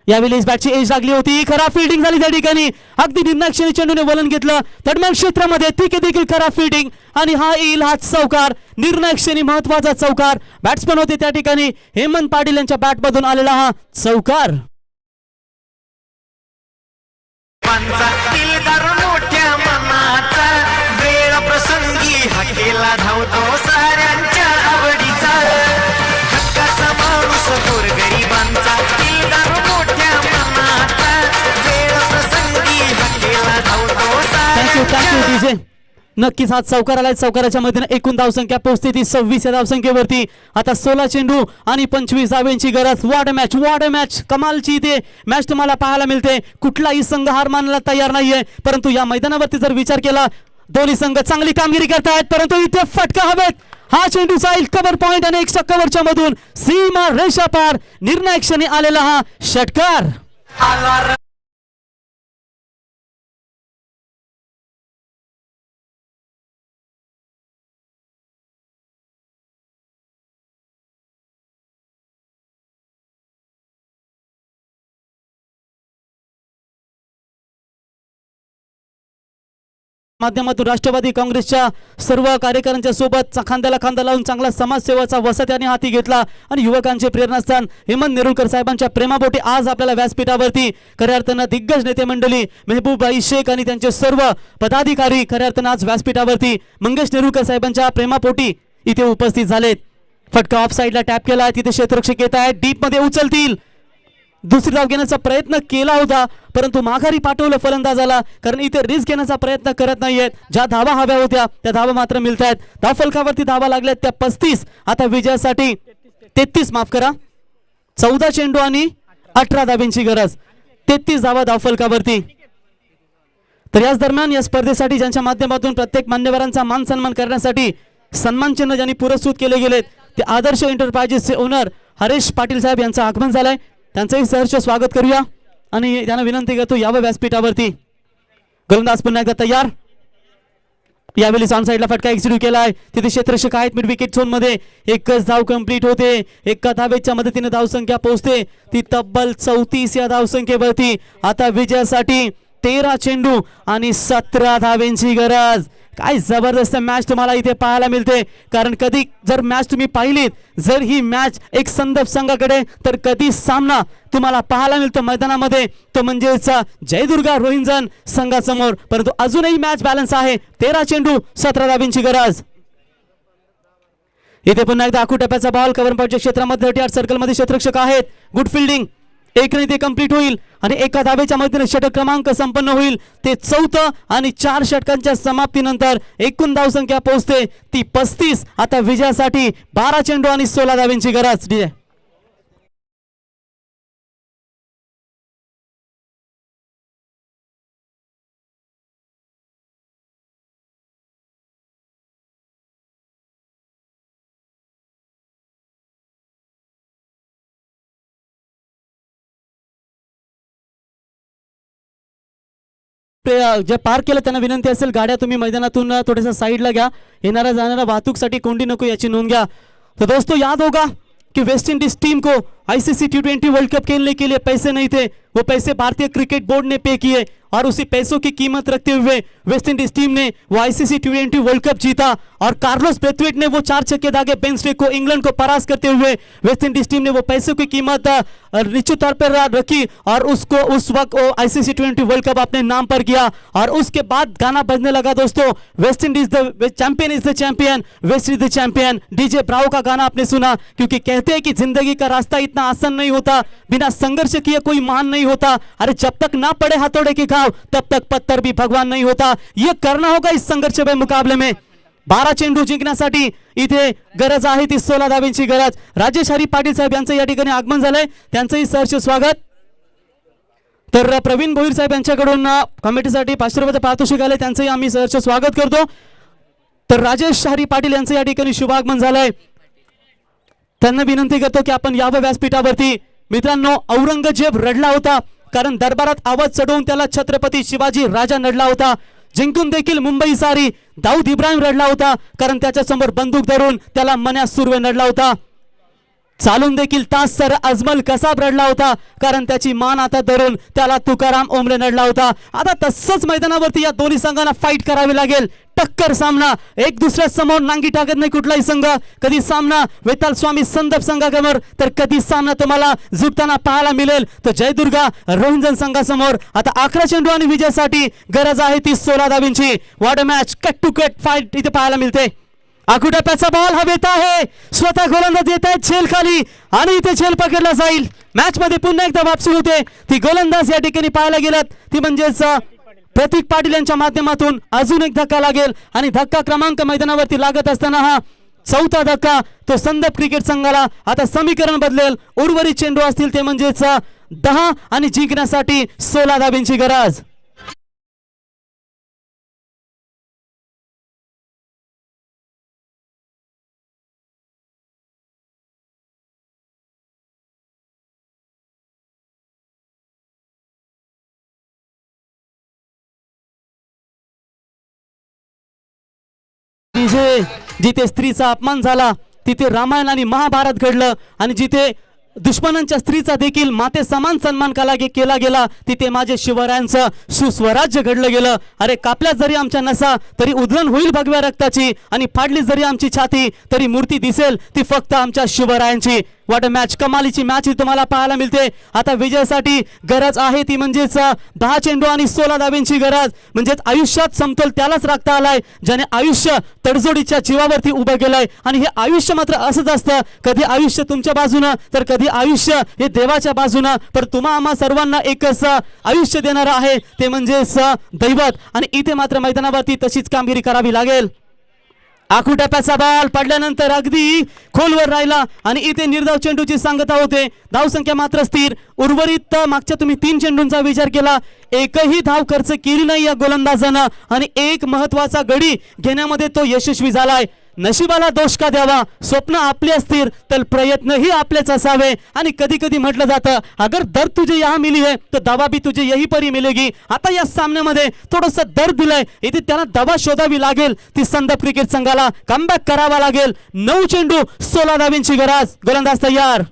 यावेळी बॅटची एज लागली होती. खराब फिल्डिंग झाली त्या ठिकाणी. अगदी निर्णाक्षणी चेंडूने वलन घेतलं दरम्यान क्षेत्रामध्ये तिथे देखील खराब फिल्डिंग आणि हा येईल हा चौकार. निर्णाक्षणी महत्वाचा चौकार. बॅट्समन होते त्या ठिकाणी हेमंत पाटील यांच्या बॅट मधून आलेला हा चौकार. मोठ्या मना हाकेला धावतो साऱ्यांच्या आवडीचा हक्काचा माणूस गोरगरिबांचा दिलदार मोठ्या मनाचा वेळ प्रसंगी हाकेला धावतो थँक्यू साऱ्यांच्या डीजे. नक्कीच आज चौकार आलाय. चौकाराच्या मधीने एकूण धावसंख्या पोहोचते ती 26 या धावसंख्येवरती. आता 16 चेंडू आणि 25 धावांची गरज. वॉट अ मॅच कमालची इथे मॅच तुम्हाला पाहायला मिळते. कुठलाही संघ हार मानायला तयार नाहीये, परंतु या मैदानावरती जर विचार केला दोन्ही संघ चांगली कामगिरी करतायत, परंतु इथे फटका हवेत. हा चेंडू जाईल कव्हर पॉइंट आणि एक्स्ट्रा कव्हरच्या मधून सीमा रेषा पार. निर्णायक क्षणी आलेला हा षटकार. आला माध्यमातून राष्ट्रवादी काँग्रेसच्या सर्व कार्यकर्त्यांच्या सोबत खांद्याला खांदा लावून चांगला समाजसेवाचा वसा त्यांनी हाती घेतला आणि युवकांचे प्रेरणास्थान हेमंत नेरुळकर साहेबांच्या प्रेमापोटी आज आपल्याला व्यासपीठावरती खऱ्या अर्थानं दिग्गज नेते मंडळी मेहबूबाई शेख आणि त्यांचे सर्व पदाधिकारी खऱ्या अर्थानं आज व्यासपीठावरती मंगेश नेरुळकर साहेबांच्या प्रेमापोटी इथे उपस्थित झालेत. फटका ऑफ साईडला टॅप केला. तिथे क्षेत्ररक्षक येत आहेत. डीप मध्ये उचलतील. दुसरी धाव घेण्याचा प्रयत्न केला होता, परंतु माघारी पाठवलं फलंदाजाला, कारण इथे रिस्क घेण्याचा प्रयत्न करत नाहीयेत. ज्या धावा हव्या होत्या त्या धावा मात्र मिळत आहेत. धाव फलकावरती धावा लागल्यात त्या 35. आता विजयासाठी 33 माफ करा 14 चेंडू आणि 18 धाब्यांची गरज. 33 धावा धाव फलकावरती. तर याच दरम्यान या स्पर्धेसाठी ज्यांच्या माध्यमातून प्रत्येक मान्यवरांचा मान सन्मान करण्यासाठी सन्मान चिन्ह ज्यांनी पुरस्कृत केले गेलेत ते आदर्श एंटरप्राइजेसचे ओनर हरेश पाटील साहेब यांचं आगमन झालंय. त्यांचंही सहर्ष स्वागत करूया आणि त्यांना विनंती करतो यावं व्यासपीठावरती. गोलंदाज पुन्हा एकदा तयार. यावेळी ऑन साईडला फटका एक्झिक्यूट केलाय. तिथे क्षेत्ररक्षक आहेत मिड विकेट झोन मध्ये. एकच धाव कंप्लीट होते. एका धावेच्या मदतीने धावसंख्या पोहोचते ती तब्बल 34 या धावसंख्येवरती. आता विजयासाठी 13 चेंडू आणि 17 धावेंची गरज. काय जबरदस्त मॅच तुम्हाला इथे पाहायला मिळते, कारण कधी जर मॅच तुम्ही पाहिलीत, जर ही मॅच एक संदर्भ संघाकडे तर कधी सामना तुम्हाला पाहायला मिळतो मैदानामध्ये तो म्हणजेच जयदुर्गा रोहिंजन संघासमोर. परंतु अजूनही मॅच बॅलन्स आहे. 13 चेंडू 17 धाब्यांची गरज. इथे पुन्हा एकदा आखू टप्प्याचा बॉल कव्हर पॉईंटच्या क्षेत्रामध्ये 38 सर्कल मध्ये क्षेत्ररक्षक आहेत. Good fielding. एक नाही ते कंप्लीट होईल आणि एका धावेच्या मदतीने षटक क्रमांक संपन्न होईल. ते 4थं आणि 4 षटकांच्या समाप्तीनंतर एकूण धावसंख्या पोहोचते ती 35. आता विजयासाठी 12 चेंडू आणि 16 धावेंची गरज. जे पार्क केलं त्यांना विनंती असेल गाड्या तुम्ही मैदानातून थोड्याशा साईडला घ्या. येणाऱ्या जाणाऱ्या वाहतूकसाठी कोंडी नको याची नोंद घ्या. तो दोस्तों याद होगा कि वेस्ट इंडीज टीम को आईसीसी T20 वर्ल्ड कप खेलने के लिए पैसे नहीं थे, वो पैसे भारतीय क्रिकेट बोर्ड ने पे किए और उसी पैसों की कीमत रखते हुए वेस्ट इंडीज टीम ने वो आईसीसी T20 वर्ल्ड कप जीता और कार्लोस ब्रेथवेट ने वो 4 छक्के दागे बेन स्टोक्स को इंग्लैंड को परास्त करते हुए वेस्ट इंडीज टीम ने वो पैसों की कीमत निश्चित तौर पर रखी और उसको उस वक्त आईसीसी T20 वर्ल्ड कप अपने नाम पर किया. और उसके बाद गाना बजने लगा दोस्तों, West Indies the champion is the champion, West Indies the champion. DJ Bravo का गाना आपने सुना, क्योंकि कहते हैं कि जिंदगी का रास्ता इतना आसान नहीं होता, बिना संघर्ष किए कोई महान नहीं होता. अरे जब तक ना पड़े हथौड़े के घाव तब तक पत्थर भी भगवान नहीं होता. ये करना होगा इस संघर्षमय मुकाबले में. 12 चेंडू जिंकण्यासाठी इथे गरज आहे ती 16 धावेंची गरज. राजेश हरी पाटील साहेब यांचं या ठिकाणी आगमन झालंय, त्यांचंही सहर्ष स्वागत. तर प्रवीण भोईर साहेब यांच्याकडून कमिटीसाठी 500 रुपयाचं पारितोषिक आले, त्यांचंही आम्ही सहर्ष स्वागत करतो. तर राजेश हरी पाटील यांचं या ठिकाणी शुभागमन झालंय, त्यांना विनंती करतो की आपण यावं व्यासपीठावरती. मित्रांनो, औरंगजेब रडला होता, कारण दरबारात आवाज चढवून त्याला छत्रपती शिवाजी राजा नडला होता. जिंकून देखील मुंबई सारी दाऊद इब्राहिम रडला होता, कारण त्याच्या समोर बंदूक धरून त्याला मन्या सुर्वे नडला होता. चालून देखील तास सर अजमल कसा रडला होता, कारण त्याची मान आता धरून त्याला तुकाराम ओंबळे नडला होता. आता तसंच मैदानावरती या दोन्ही संघांना फाईट करावी लागेल. टक्कर सामना, एक दुसऱ्या समोर नांगी टाकत नाही कुठलाही संघ. कधी सामना वेताल स्वामी संदप संघासमोर, तर कधी सामना तुम्हाला झुकताना पाहायला मिळेल तो जयदुर्गा रोहिंजन संघासमोर. आता 11 चेंडू आणि विजयासाठी गरज आहे ती 16 धावींची. What a match, cut to cut fight इथे पाहायला मिळते. आखुटप्प्याचा बॉल हवेत आहे, स्वतः गोलंदाज येत आहेत झेल खाली आणि इथे झेल पकडला जाईल. मॅच मध्ये पुन्हा एकदा वापसी होते. ती गोलंदाज या ठिकाणी पाहायला गेलात ती म्हणजेच प्रतीक पाटील यांच्या माध्यमातून अजून एक धक्का लागेल आणि धक्का क्रमांक मैदानावरती लागत असताना हा 4था धक्का तो संदप क्रिकेट संघाला आता समीकरण बदलेल. उर्वरित चेंडू असतील ते म्हणजेच 10 आणि जिंकण्यासाठी 16 धाबींची गरज. जिथे स्त्रीचा अपमान झाला तिथे रामायण आणि महाभारत घडलं आणि जिथे दुश्मनांच्या स्त्रीचा देखील माते समान सन्मान केला गेला तिथे माझे शिवरायांचं सुस्वराज्य घडलं गेलं. अरे कापल्या जरी आमच्या नसा तरी उधळण होईल भगव्या रक्ताची आणि फाडली जरी आमची छाती तरी मूर्ती दिसेल ती फक्त आमच्या शिवरायांची. वॉट अ मॅच, कमालीची मॅच तुम्हाला पाहायला मिळते. आता विजयासाठी गरज आहे ती म्हणजेच 10 चेंडू आणि 16 धाबींची गरज. म्हणजेच आयुष्यात समतोल त्यालाच राखता आलाय ज्याने आयुष्य तडजोडीच्या जीवावरती उभं केलंय. आणि हे आयुष्य मात्र असंच असतं, कधी आयुष्य तुमच्या बाजूनं तर कधी आयुष्य हे देवाच्या बाजूनं. पण तुम्हा आम्हा सर्वांना एकच आयुष्य देणारं आहे ते म्हणजेच दैवत. आणि इथे मात्र मैदानावरती तशीच कामगिरी करावी लागेल. आखुटप्प्याचा बॉल पडल्यानंतर अगदी खोलवर राहिला आणि इथे निर्धाव चेंडूची सांगता होते. धावसंख्या मात्र स्थिर. उर्वरित मागच्या तुम्ही 3 चेंडूंचा विचार केला, एकही धाव खर्च केली नाही या गोलंदाजानं आणि एक महत्वाचा गडी घेण्यामध्ये तो यशस्वी झालाय. नशिबाला दोष का द्यावा, स्वप्न आपले असतील तर प्रयत्नही आपलेच असावे. आणि कधी कधी म्हटलं जातं अगर दर्द तुझे यहाँ मिली है तो दवा भी तुझे यही परी मिलेगी. आता या सामन्यामध्ये थोडस दर्द दिलंय, इथे त्यांना दवा शोधावी लागेल. ती संदप क्रिकेट संघाला कमबॅक करावा लागेल. 9 चेंडू 16 धाबींची गरज. गोलंदाज तयार.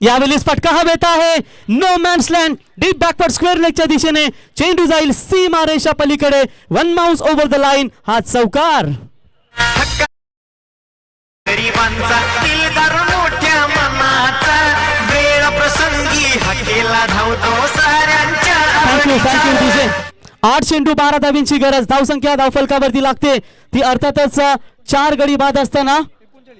यावेळेस फटका हवेत आहे, no man's land, deep backward square लेगच्या दिशेने चेंडू जाईल सीमा रेषा पलीकडे. 1 बाउन्स ओव्हर द लाईन. हा चौकार. गरिबांचा दिलदार मोठ्या मनाचा वेळ प्रसंगी हकेला धावतो साऱ्यांच्या थँक्यू आवडीचा. डीजे. 8 चेंडू 12 धाबींची गरज. धावसंख्या धावफलकावरती लागते ती अर्थातच 4 गडी बाद असताना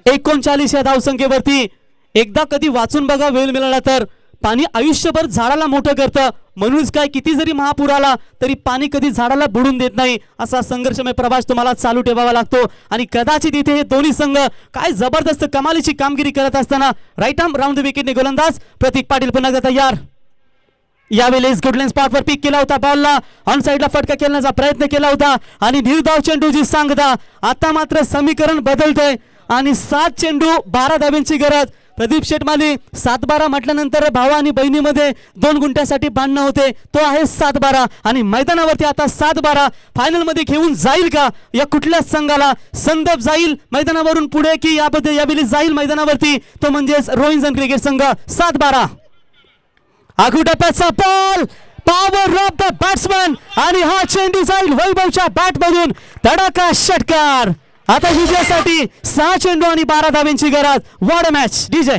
39 या धावसंख्येवरती. एकदा कधी वाचून बघा वेळ मिळाला तर. पाणी आयुष्यभर झाडाला मोठं करतं, म्हणूनच काय किती जरी महापूर आला तरी पाणी कधी झाडाला बुडून देत नाही. असा संघर्षमय प्रवास तुम्हाला चालू ठेवावा लागतो. आणि कदाचित इथे हे दोन्ही संघ काय जबरदस्त कमालीची कामगिरी करत असताना राईट आर्म राऊंड द विकेटने गोलंदाज प्रतीक पाटील पुन्हा एकदा तयार. यावेळेस गुडलँड स्पॉटवर पिक केला होता, बॉलला ऑन साईडला फटका खेळण्याचा प्रयत्न केला होता आणि निर्धाव चेंडूची सांगता. आता मात्र समीकरण बदलतंय आणि 7 चेंडू 12 धाबींची गरज. प्रदीप शेटमाली 7-12 म्हटल्यानंतर भावा आणि बहिणीमध्ये 2 गुंठ्यासाठी भांडणं होते, तो आहे 7-12 आणि मैदानावरती आता 7-12 फायनल मध्ये घेऊन जाईल का या कुठल्या संघाला. संदप जाईल मैदानावरून पुढे की याबद्दल यावेळी जाईल मैदानावरती तो म्हणजेच रोहिंजन क्रिकेट संघ. 7-12. आखुटप्प्याचा ball, power off the batsman आणि हा चेंडू जाईल वैभवच्या बॅट मधून. तडाखा षटकार. आता विजयासाठी 6 चेंडू आणि 12 धाबींची गरज. What a match DJ.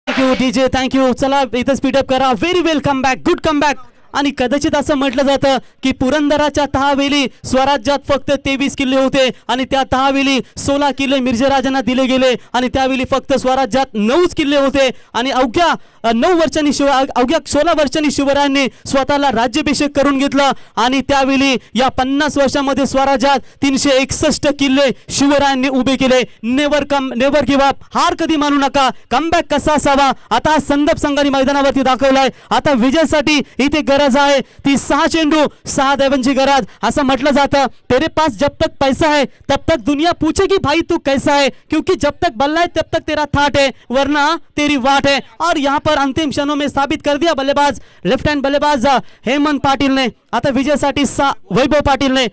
Thank you DJ, thank you. चला इथं स्पीडअप करा. Very well come back, good come back. आणि कदाचित असं म्हटलं जातं की पुरंदराच्या तहावेली स्वराज्यात फक्त 23 किल्ले होते आणि त्या तहावेली 16 किल्ले मिर्जेराजांना दिले गेले आणि त्यावेळी फक्त स्वराज्यात 9 किल्ले होते. आणि अवघ्या 9 वर्षांनी अवघ्या 16 वर्षांनी शिवरायांनी स्वतःला राज्याभिषेक करून घेतला आणि त्यावेळी या 50 वर्षांमध्ये स्वराज्यात 361 किल्ले शिवरायांनी उभे केले. नेव्हर गिव्ह अप, हार कधी मानू नका. कमबॅक कसा असावा आता संदप संघाने मैदानावरती दाखवलाय. आता विजयासाठी इथे गरज आहे ती 6 चेंडू 6 धावांची गरज. असं म्हटलं जातं तेरे पास जब तक पैसा है तब तक दुनिया पूछेगी भाई तू कैसा है, क्योंकि जब तक बल्ला है तब तक तेरा थाट है वरना तेरी वाट है. और यहाँ पर अंतिम क्षणों में साबित कर दिया बल्लेबाज लेफ्ट हँड बल्लेबाज हेमंत पाटील ने. आता विजयासाठी वैभव पाटील ने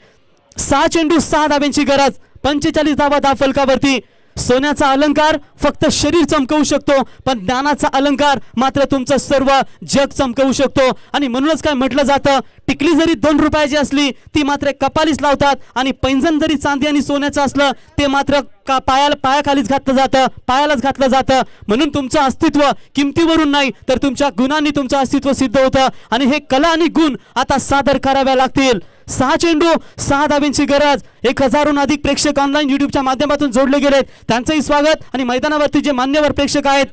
6 चेंडू 6 धावांची गरज, 45 धावा धाव फलकावरती. सोन्याचा अलंकार फक्त शरीर चमकवू शकतो पण ज्ञानाचा अलंकार मात्र तुमचं सर्व जग चमकवू शकतो. आणि म्हणूनच काय म्हटलं जातं टिकली जरी 2 रुपयाची असली ती मात्र कपालीच लावतात आणि पैंजण जरी चांदी आणि सोन्याचं असलं ते मात्र पायाखालीच घातलं जातं, पायालाच घातलं जातं. म्हणून तुमचं अस्तित्व किमतीवरून नाही तर तुमच्या गुणांनी तुमचं अस्तित्व सिद्ध होतं आणि हे कला आणि गुण आता सादर कराव्या लागतील. 6 चेंडू 6 धावांची गरज. 1000हून अधिक प्रेक्षक ऑनलाईन युट्यूबच्या माध्यमातून जोडले गेलेत त्यांचंही स्वागत आणि मैदानावरती जे मान्यवर प्रेक्षक आहेत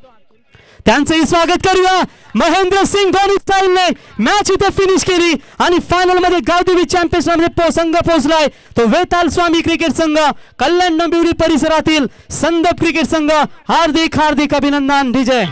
त्यांचंही स्वागत करूया. महेंद्र सिंग धोनी स्टाईलने मॅच इथे फिनिश केली आणि फायनल मध्ये गावदेवी चॅम्पियन्स संघ पोहोचलाय तो वेताल स्वामी क्रिकेट संघ कल्याण डोंबिवली परिसरातील संदप क्रिकेट संघ. हार्दिक हार्दिक अभिनंदन. विजय